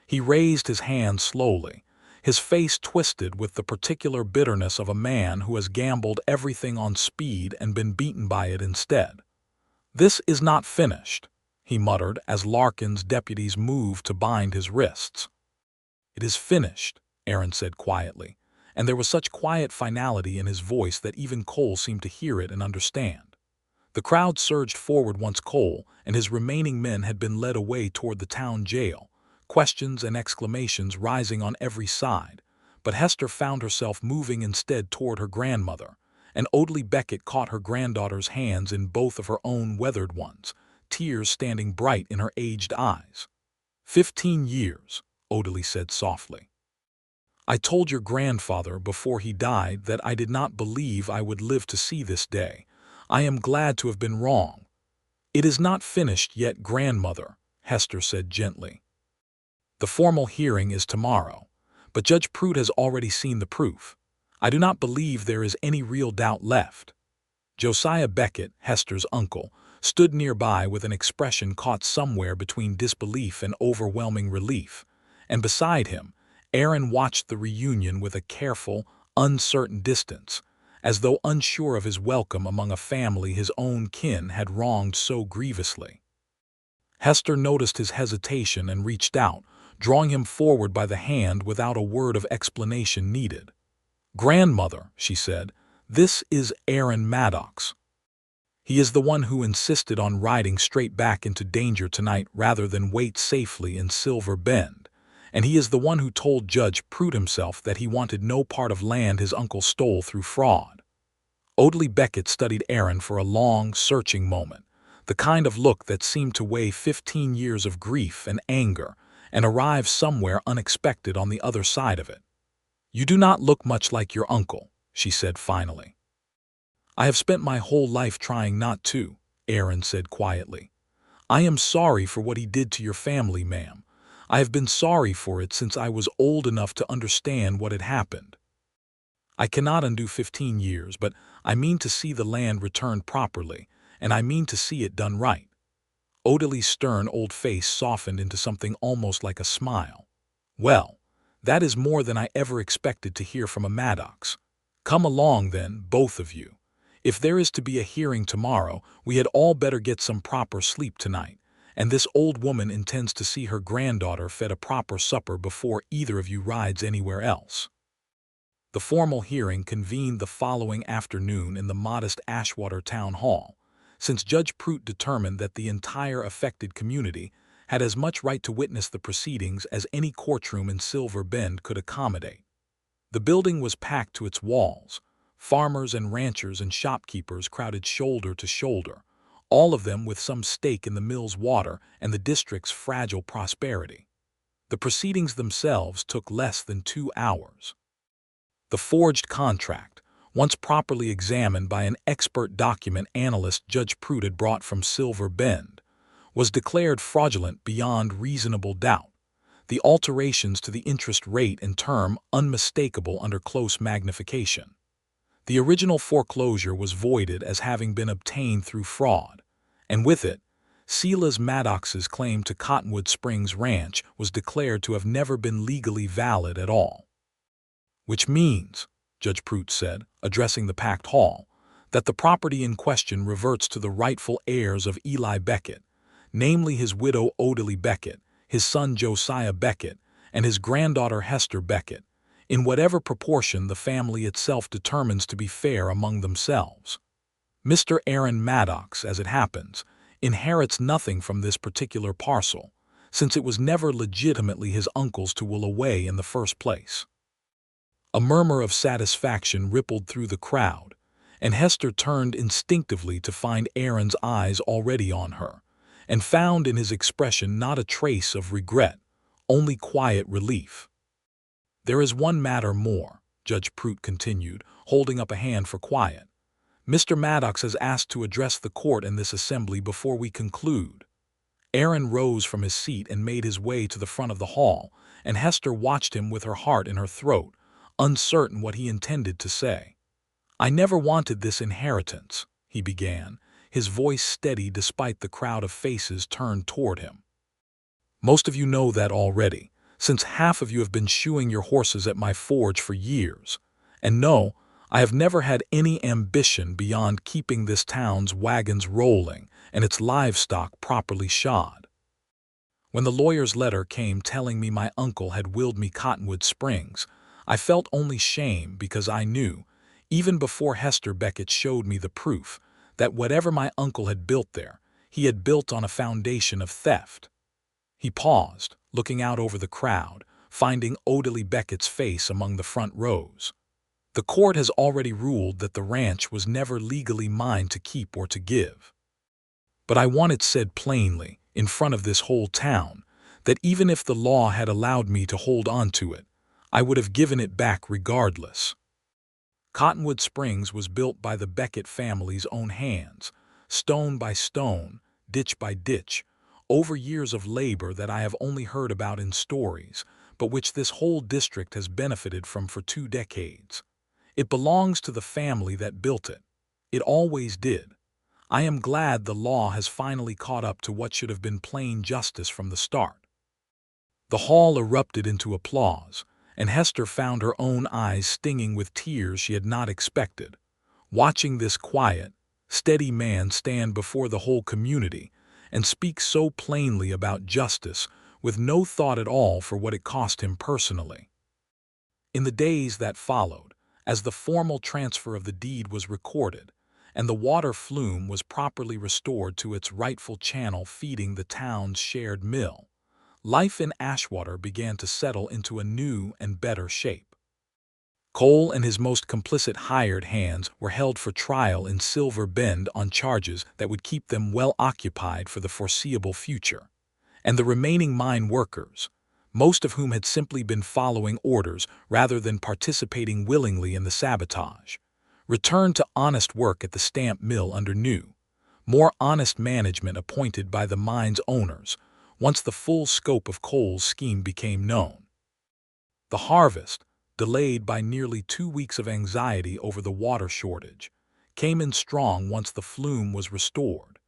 He raised his hand slowly, his face twisted with the particular bitterness of a man who has gambled everything on speed and been beaten by it instead. "This is not finished," he muttered as Larkin's deputies moved to bind his wrists. "It is finished," Aaron said quietly, and there was such quiet finality in his voice that even Cole seemed to hear it and understand. The crowd surged forward once Cole and his remaining men had been led away toward the town jail, questions and exclamations rising on every side, but Hester found herself moving instead toward her grandmother, and Audley Beckett caught her granddaughter's hands in both of her own weathered ones, tears standing bright in her aged eyes. 15 years, Audley said softly. "I told your grandfather before he died that I did not believe I would live to see this day. I am glad to have been wrong." "It is not finished yet, grandmother," Hester said gently. "The formal hearing is tomorrow, but Judge Pruitt has already seen the proof. I do not believe there is any real doubt left." Josiah Beckett, Hester's uncle, stood nearby with an expression caught somewhere between disbelief and overwhelming relief, and beside him, Aaron watched the reunion with a careful, uncertain distance, as though unsure of his welcome among a family his own kin had wronged so grievously. Hester noticed his hesitation and reached out, drawing him forward by the hand without a word of explanation needed. "Grandmother," she said, "this is Aaron Maddox. He is the one who insisted on riding straight back into danger tonight rather than wait safely in Silver Bend, and he is the one who told Judge Pruitt himself that he wanted no part of land his uncle stole through fraud." Audley Beckett studied Aaron for a long, searching moment, the kind of look that seemed to weigh 15 years of grief and anger and arrive somewhere unexpected on the other side of it. "You do not look much like your uncle," she said finally. "I have spent my whole life trying not to," Aaron said quietly. "I am sorry for what he did to your family, ma'am. I have been sorry for it since I was old enough to understand what had happened. I cannot undo 15 years, but I mean to see the land returned properly, and I mean to see it done right." Audley's stern old face softened into something almost like a smile. "Well, that is more than I ever expected to hear from a Maddox. Come along then, both of you. If there is to be a hearing tomorrow, we had all better get some proper sleep tonight, and this old woman intends to see her granddaughter fed a proper supper before either of you rides anywhere else." The formal hearing convened the following afternoon in the modest Ashwater Town Hall, since Judge Pruitt determined that the entire affected community had as much right to witness the proceedings as any courtroom in Silver Bend could accommodate. The building was packed to its walls. Farmers and ranchers and shopkeepers crowded shoulder to shoulder, all of them with some stake in the mill's water and the district's fragile prosperity. The proceedings themselves took less than 2 hours. The forged contract, once properly examined by an expert document analyst Judge Pruitt had brought from Silver Bend, was declared fraudulent beyond reasonable doubt, the alterations to the interest rate and term unmistakable under close magnification. The original foreclosure was voided as having been obtained through fraud, and with it, Silas Maddox's claim to Cottonwood Springs Ranch was declared to have never been legally valid at all. "Which means," Judge Pruitt said, addressing the packed hall, "that the property in question reverts to the rightful heirs of Eli Beckett, namely his widow Audley Beckett, his son Josiah Beckett, and his granddaughter Hester Beckett, in whatever proportion the family itself determines to be fair among themselves. Mr. Aaron Maddox, as it happens, inherits nothing from this particular parcel, since it was never legitimately his uncle's to will away in the first place. A murmur of satisfaction rippled through the crowd, and Hester turned instinctively to find Aaron's eyes already on her, and found in his expression not a trace of regret, only quiet relief. "There is one matter more," Judge Prout continued, holding up a hand for quiet. "Mr. Maddox has asked to address the court and this assembly before we conclude." Aaron rose from his seat and made his way to the front of the hall, and Hester watched him with her heart in her throat, uncertain what he intended to say. "I never wanted this inheritance," he began, his voice steady despite the crowd of faces turned toward him. "Most of you know that already, since half of you have been shoeing your horses at my forge for years. And no, I have never had any ambition beyond keeping this town's wagons rolling and its livestock properly shod. When the lawyer's letter came telling me my uncle had willed me Cottonwood Springs, I felt only shame because I knew, even before Hester Beckett showed me the proof, that whatever my uncle had built there, he had built on a foundation of theft." He paused, looking out over the crowd, finding Odalie Beckett's face among the front rows. "The court has already ruled that the ranch was never legally mine to keep or to give. But I want it said plainly, in front of this whole town, that even if the law had allowed me to hold on to it, I would have given it back regardless. Cottonwood Springs was built by the Beckett family's own hands, stone by stone, ditch by ditch, over years of labor that I have only heard about in stories, but which this whole district has benefited from for 2 decades. It belongs to the family that built it. It always did. I am glad the law has finally caught up to what should have been plain justice from the start." The hall erupted into applause, and Hester found her own eyes stinging with tears she had not expected. Watching this quiet, steady man stand before the whole community and speak so plainly about justice with no thought at all for what it cost him personally. In the days that followed, as the formal transfer of the deed was recorded, and the water flume was properly restored to its rightful channel feeding the town's shared mill, life in Ashwater began to settle into a new and better shape. Cole and his most complicit hired hands were held for trial in Silver Bend on charges that would keep them well occupied for the foreseeable future, and the remaining mine workers, most of whom had simply been following orders rather than participating willingly in the sabotage, returned to honest work at the stamp mill under new, more honest management appointed by the mine's owners once the full scope of Cole's scheme became known. The harvest, delayed by nearly 2 weeks of anxiety over the water shortage, came in strong once the flume was restored,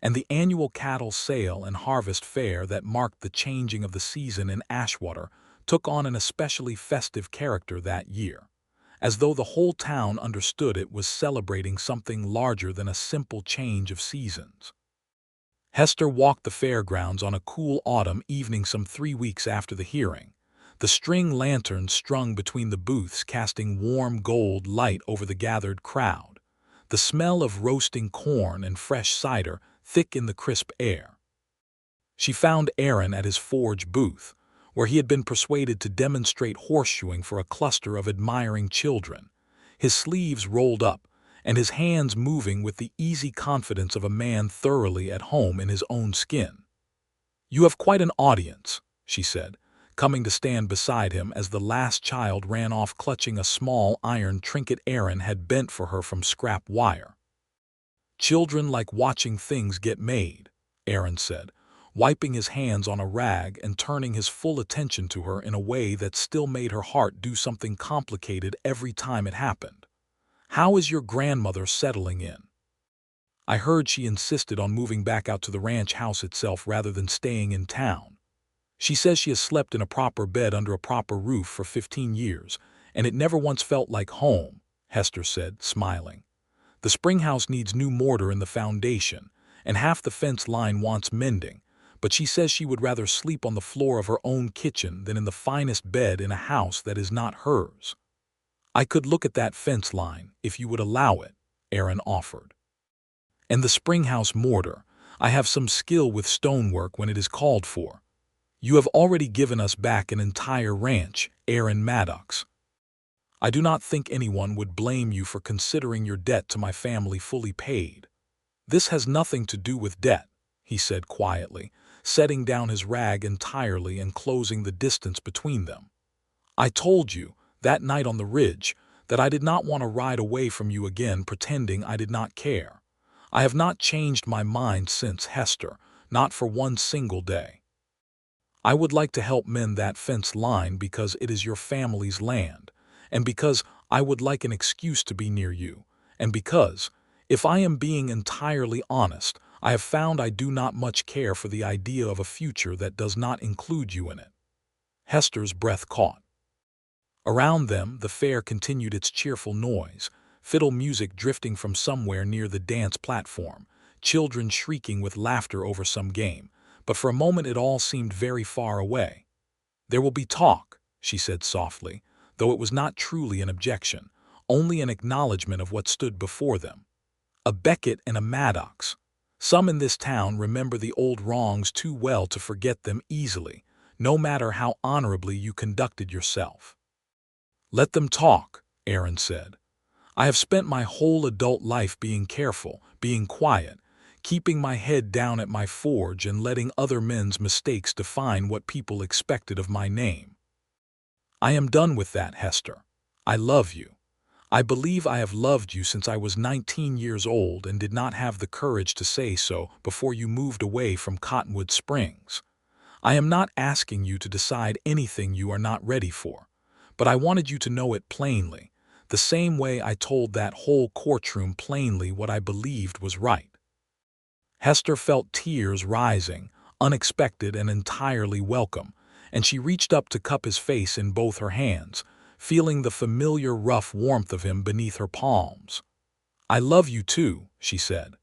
and the annual cattle sale and harvest fair that marked the changing of the season in Ashwater took on an especially festive character that year, as though the whole town understood it was celebrating something larger than a simple change of seasons. Hester walked the fairgrounds on a cool autumn evening some 3 weeks after the hearing, the string lanterns strung between the booths casting warm gold light over the gathered crowd, the smell of roasting corn and fresh cider thick in the crisp air. She found Aaron at his forge booth, where he had been persuaded to demonstrate horseshoeing for a cluster of admiring children, his sleeves rolled up and his hands moving with the easy confidence of a man thoroughly at home in his own skin. "You have quite an audience," she said, coming to stand beside him as the last child ran off clutching a small iron trinket Aaron had bent for her from scrap wire. "Children like watching things get made," Aaron said, wiping his hands on a rag and turning his full attention to her in a way that still made her heart do something complicated every time it happened. "How is your grandmother settling in? I heard she insisted on moving back out to the ranch house itself rather than staying in town. She says she has slept in a proper bed under a proper roof for 15 years, and it never once felt like home," Hester said, smiling. "The spring house needs new mortar in the foundation, and half the fence line wants mending, but she says she would rather sleep on the floor of her own kitchen than in the finest bed in a house that is not hers." "I could look at that fence line, if you would allow it," Aaron offered. "And the spring house mortar, I have some skill with stonework when it is called for. You have already given us back an entire ranch, Aaron Maddox. I do not think anyone would blame you for considering your debt to my family fully paid. This has nothing to do with debt, he said quietly, setting down his rag entirely and closing the distance between them. I told you, that night on the ridge, that I did not want to ride away from you again pretending I did not care. I have not changed my mind since, Hester, not for one single day. I would like to help mend that fence line because it is your family's land, and because I would like an excuse to be near you, and because, if I am being entirely honest, I have found I do not much care for the idea of a future that does not include you in it. Hester's breath caught. Around them, the fair continued its cheerful noise, fiddle music drifting from somewhere near the dance platform, children shrieking with laughter over some game, but for a moment it all seemed very far away. There will be talk, she said softly, though it was not truly an objection, only an acknowledgment of what stood before them. A Beckett and a Maddox. Some in this town remember the old wrongs too well to forget them easily, no matter how honorably you conducted yourself. Let them talk, Aaron said. I have spent my whole adult life being careful, being quiet, keeping my head down at my forge and letting other men's mistakes define what people expected of my name. I am done with that, Hester. I love you. I believe I have loved you since I was 19 years old and did not have the courage to say so before you moved away from Cottonwood Springs. I am not asking you to decide anything you are not ready for, but I wanted you to know it plainly, the same way I told that whole courtroom plainly what I believed was right. Hester felt tears rising, unexpected and entirely welcome, and she reached up to cup his face in both her hands, feeling the familiar rough warmth of him beneath her palms. I love you too, she said.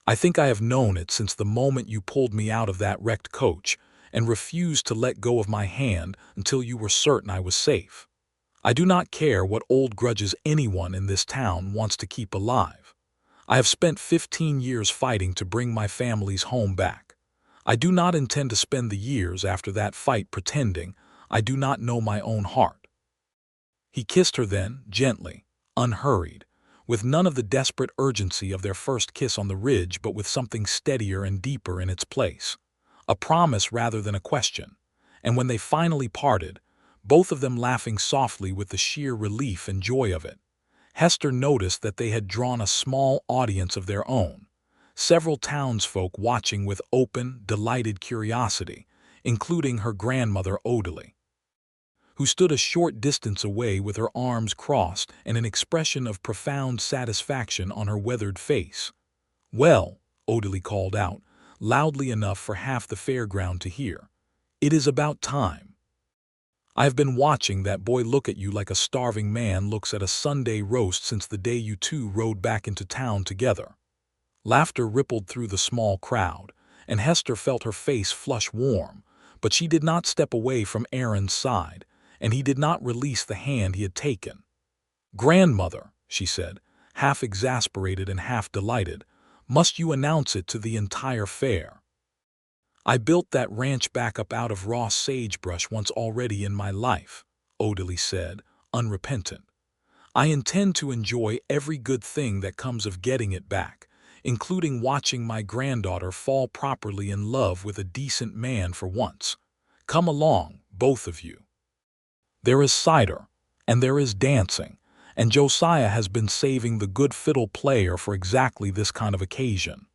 I think I have known it since the moment you pulled me out of that wrecked coach and refused to let go of my hand until you were certain I was safe. I do not care what old grudges anyone in this town wants to keep alive. I have spent 15 years fighting to bring my family's home back. I do not intend to spend the years after that fight pretending I do not know my own heart. He kissed her then, gently, unhurried, with none of the desperate urgency of their first kiss on the ridge but with something steadier and deeper in its place, a promise rather than a question, and when they finally parted, both of them laughing softly with the sheer relief and joy of it, Hester noticed that they had drawn a small audience of their own, several townsfolk watching with open, delighted curiosity, including her grandmother Odalie, who stood a short distance away with her arms crossed and an expression of profound satisfaction on her weathered face. "Well," Odalie called out, loudly enough for half the fairground to hear, "it is about time. I have been watching that boy look at you like a starving man looks at a Sunday roast since the day you two rode back into town together." Laughter rippled through the small crowd, and Hester felt her face flush warm, but she did not step away from Aaron's side, and he did not release the hand he had taken. "Grandmother," she said, half exasperated and half delighted, "must you announce it to the entire fair? I built that ranch back up out of raw sagebrush once already in my life," Odalie said, unrepentant. "I intend to enjoy every good thing that comes of getting it back, including watching my granddaughter fall properly in love with a decent man for once. Come along, both of you. There is cider, and there is dancing, and Josiah has been saving the good fiddle player for exactly this kind of occasion."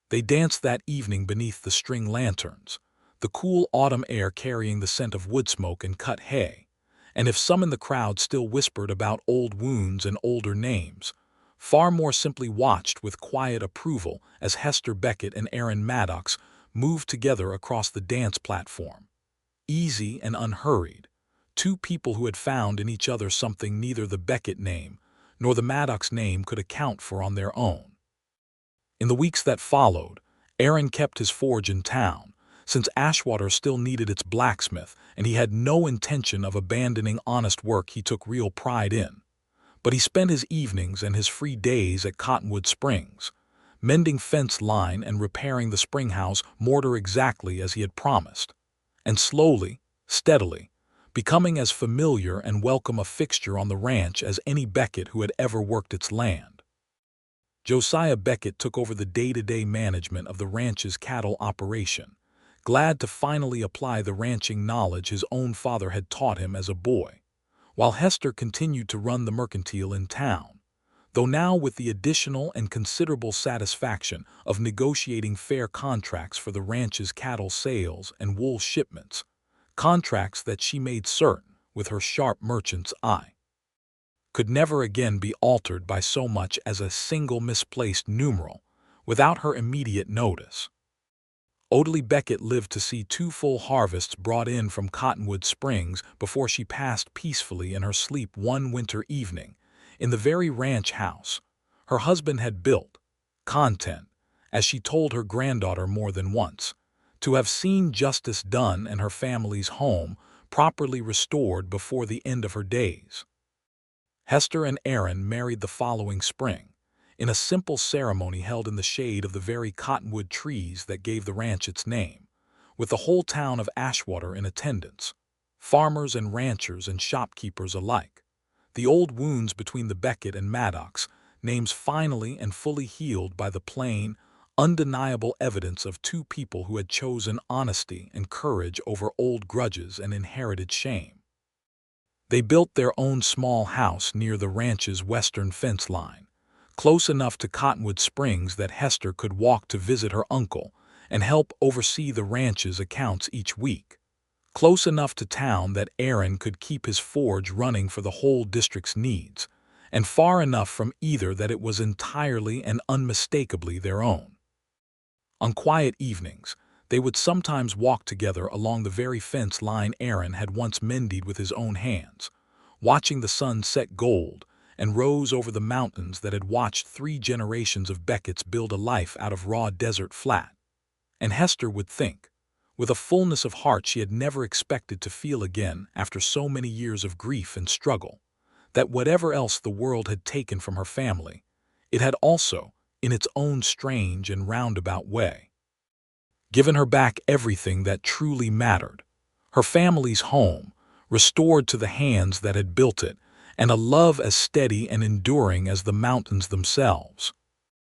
They danced that evening beneath the string lanterns, the cool autumn air carrying the scent of wood smoke and cut hay, and if some in the crowd still whispered about old wounds and older names, far more simply watched with quiet approval as Hester Beckett and Aaron Maddox moved together across the dance platform. Easy and unhurried, two people who had found in each other something neither the Beckett name nor the Maddox name could account for on their own. In the weeks that followed, Aaron kept his forge in town, since Ashwater still needed its blacksmith and he had no intention of abandoning honest work he took real pride in. But he spent his evenings and his free days at Cottonwood Springs, mending fence line and repairing the springhouse mortar exactly as he had promised. and slowly, steadily, becoming as familiar and welcome a fixture on the ranch as any Beckett who had ever worked its land. Josiah Beckett took over the day-to-day management of the ranch's cattle operation, glad to finally apply the ranching knowledge his own father had taught him as a boy, while Hester continued to run the mercantile in town, though now with the additional and considerable satisfaction of negotiating fair contracts for the ranch's cattle sales and wool shipments, contracts that she made certain, with her sharp merchant's eye, could never again be altered by so much as a single misplaced numeral without her immediate notice. Odely Beckett lived to see 2 full harvests brought in from Cottonwood Springs before she passed peacefully in her sleep one winter evening, in the very ranch house her husband had built, content, as she told her granddaughter more than once, to have seen justice done and her family's home properly restored before the end of her days. Hester and Aaron married the following spring, in a simple ceremony held in the shade of the very cottonwood trees that gave the ranch its name, with the whole town of Ashwater in attendance, farmers and ranchers and shopkeepers alike. The old wounds between the Beckett and Maddocks, names finally and fully healed by the plain, undeniable evidence of 2 people who had chosen honesty and courage over old grudges and inherited shame. They built their own small house near the ranch's western fence line, close enough to Cottonwood Springs that Hester could walk to visit her uncle and help oversee the ranch's accounts each week, close enough to town that Aaron could keep his forge running for the whole district's needs, and far enough from either that it was entirely and unmistakably their own. On quiet evenings, they would sometimes walk together along the very fence line Aaron had once mended with his own hands, watching the sun set gold and rose over the mountains that had watched 3 generations of Becketts build a life out of raw desert flat. And Hester would think, with a fullness of heart she had never expected to feel again after so many years of grief and struggle, that whatever else the world had taken from her family, it had also, in its own strange and roundabout way, given her back everything that truly mattered: her family's home, restored to the hands that had built it, and a love as steady and enduring as the mountains themselves.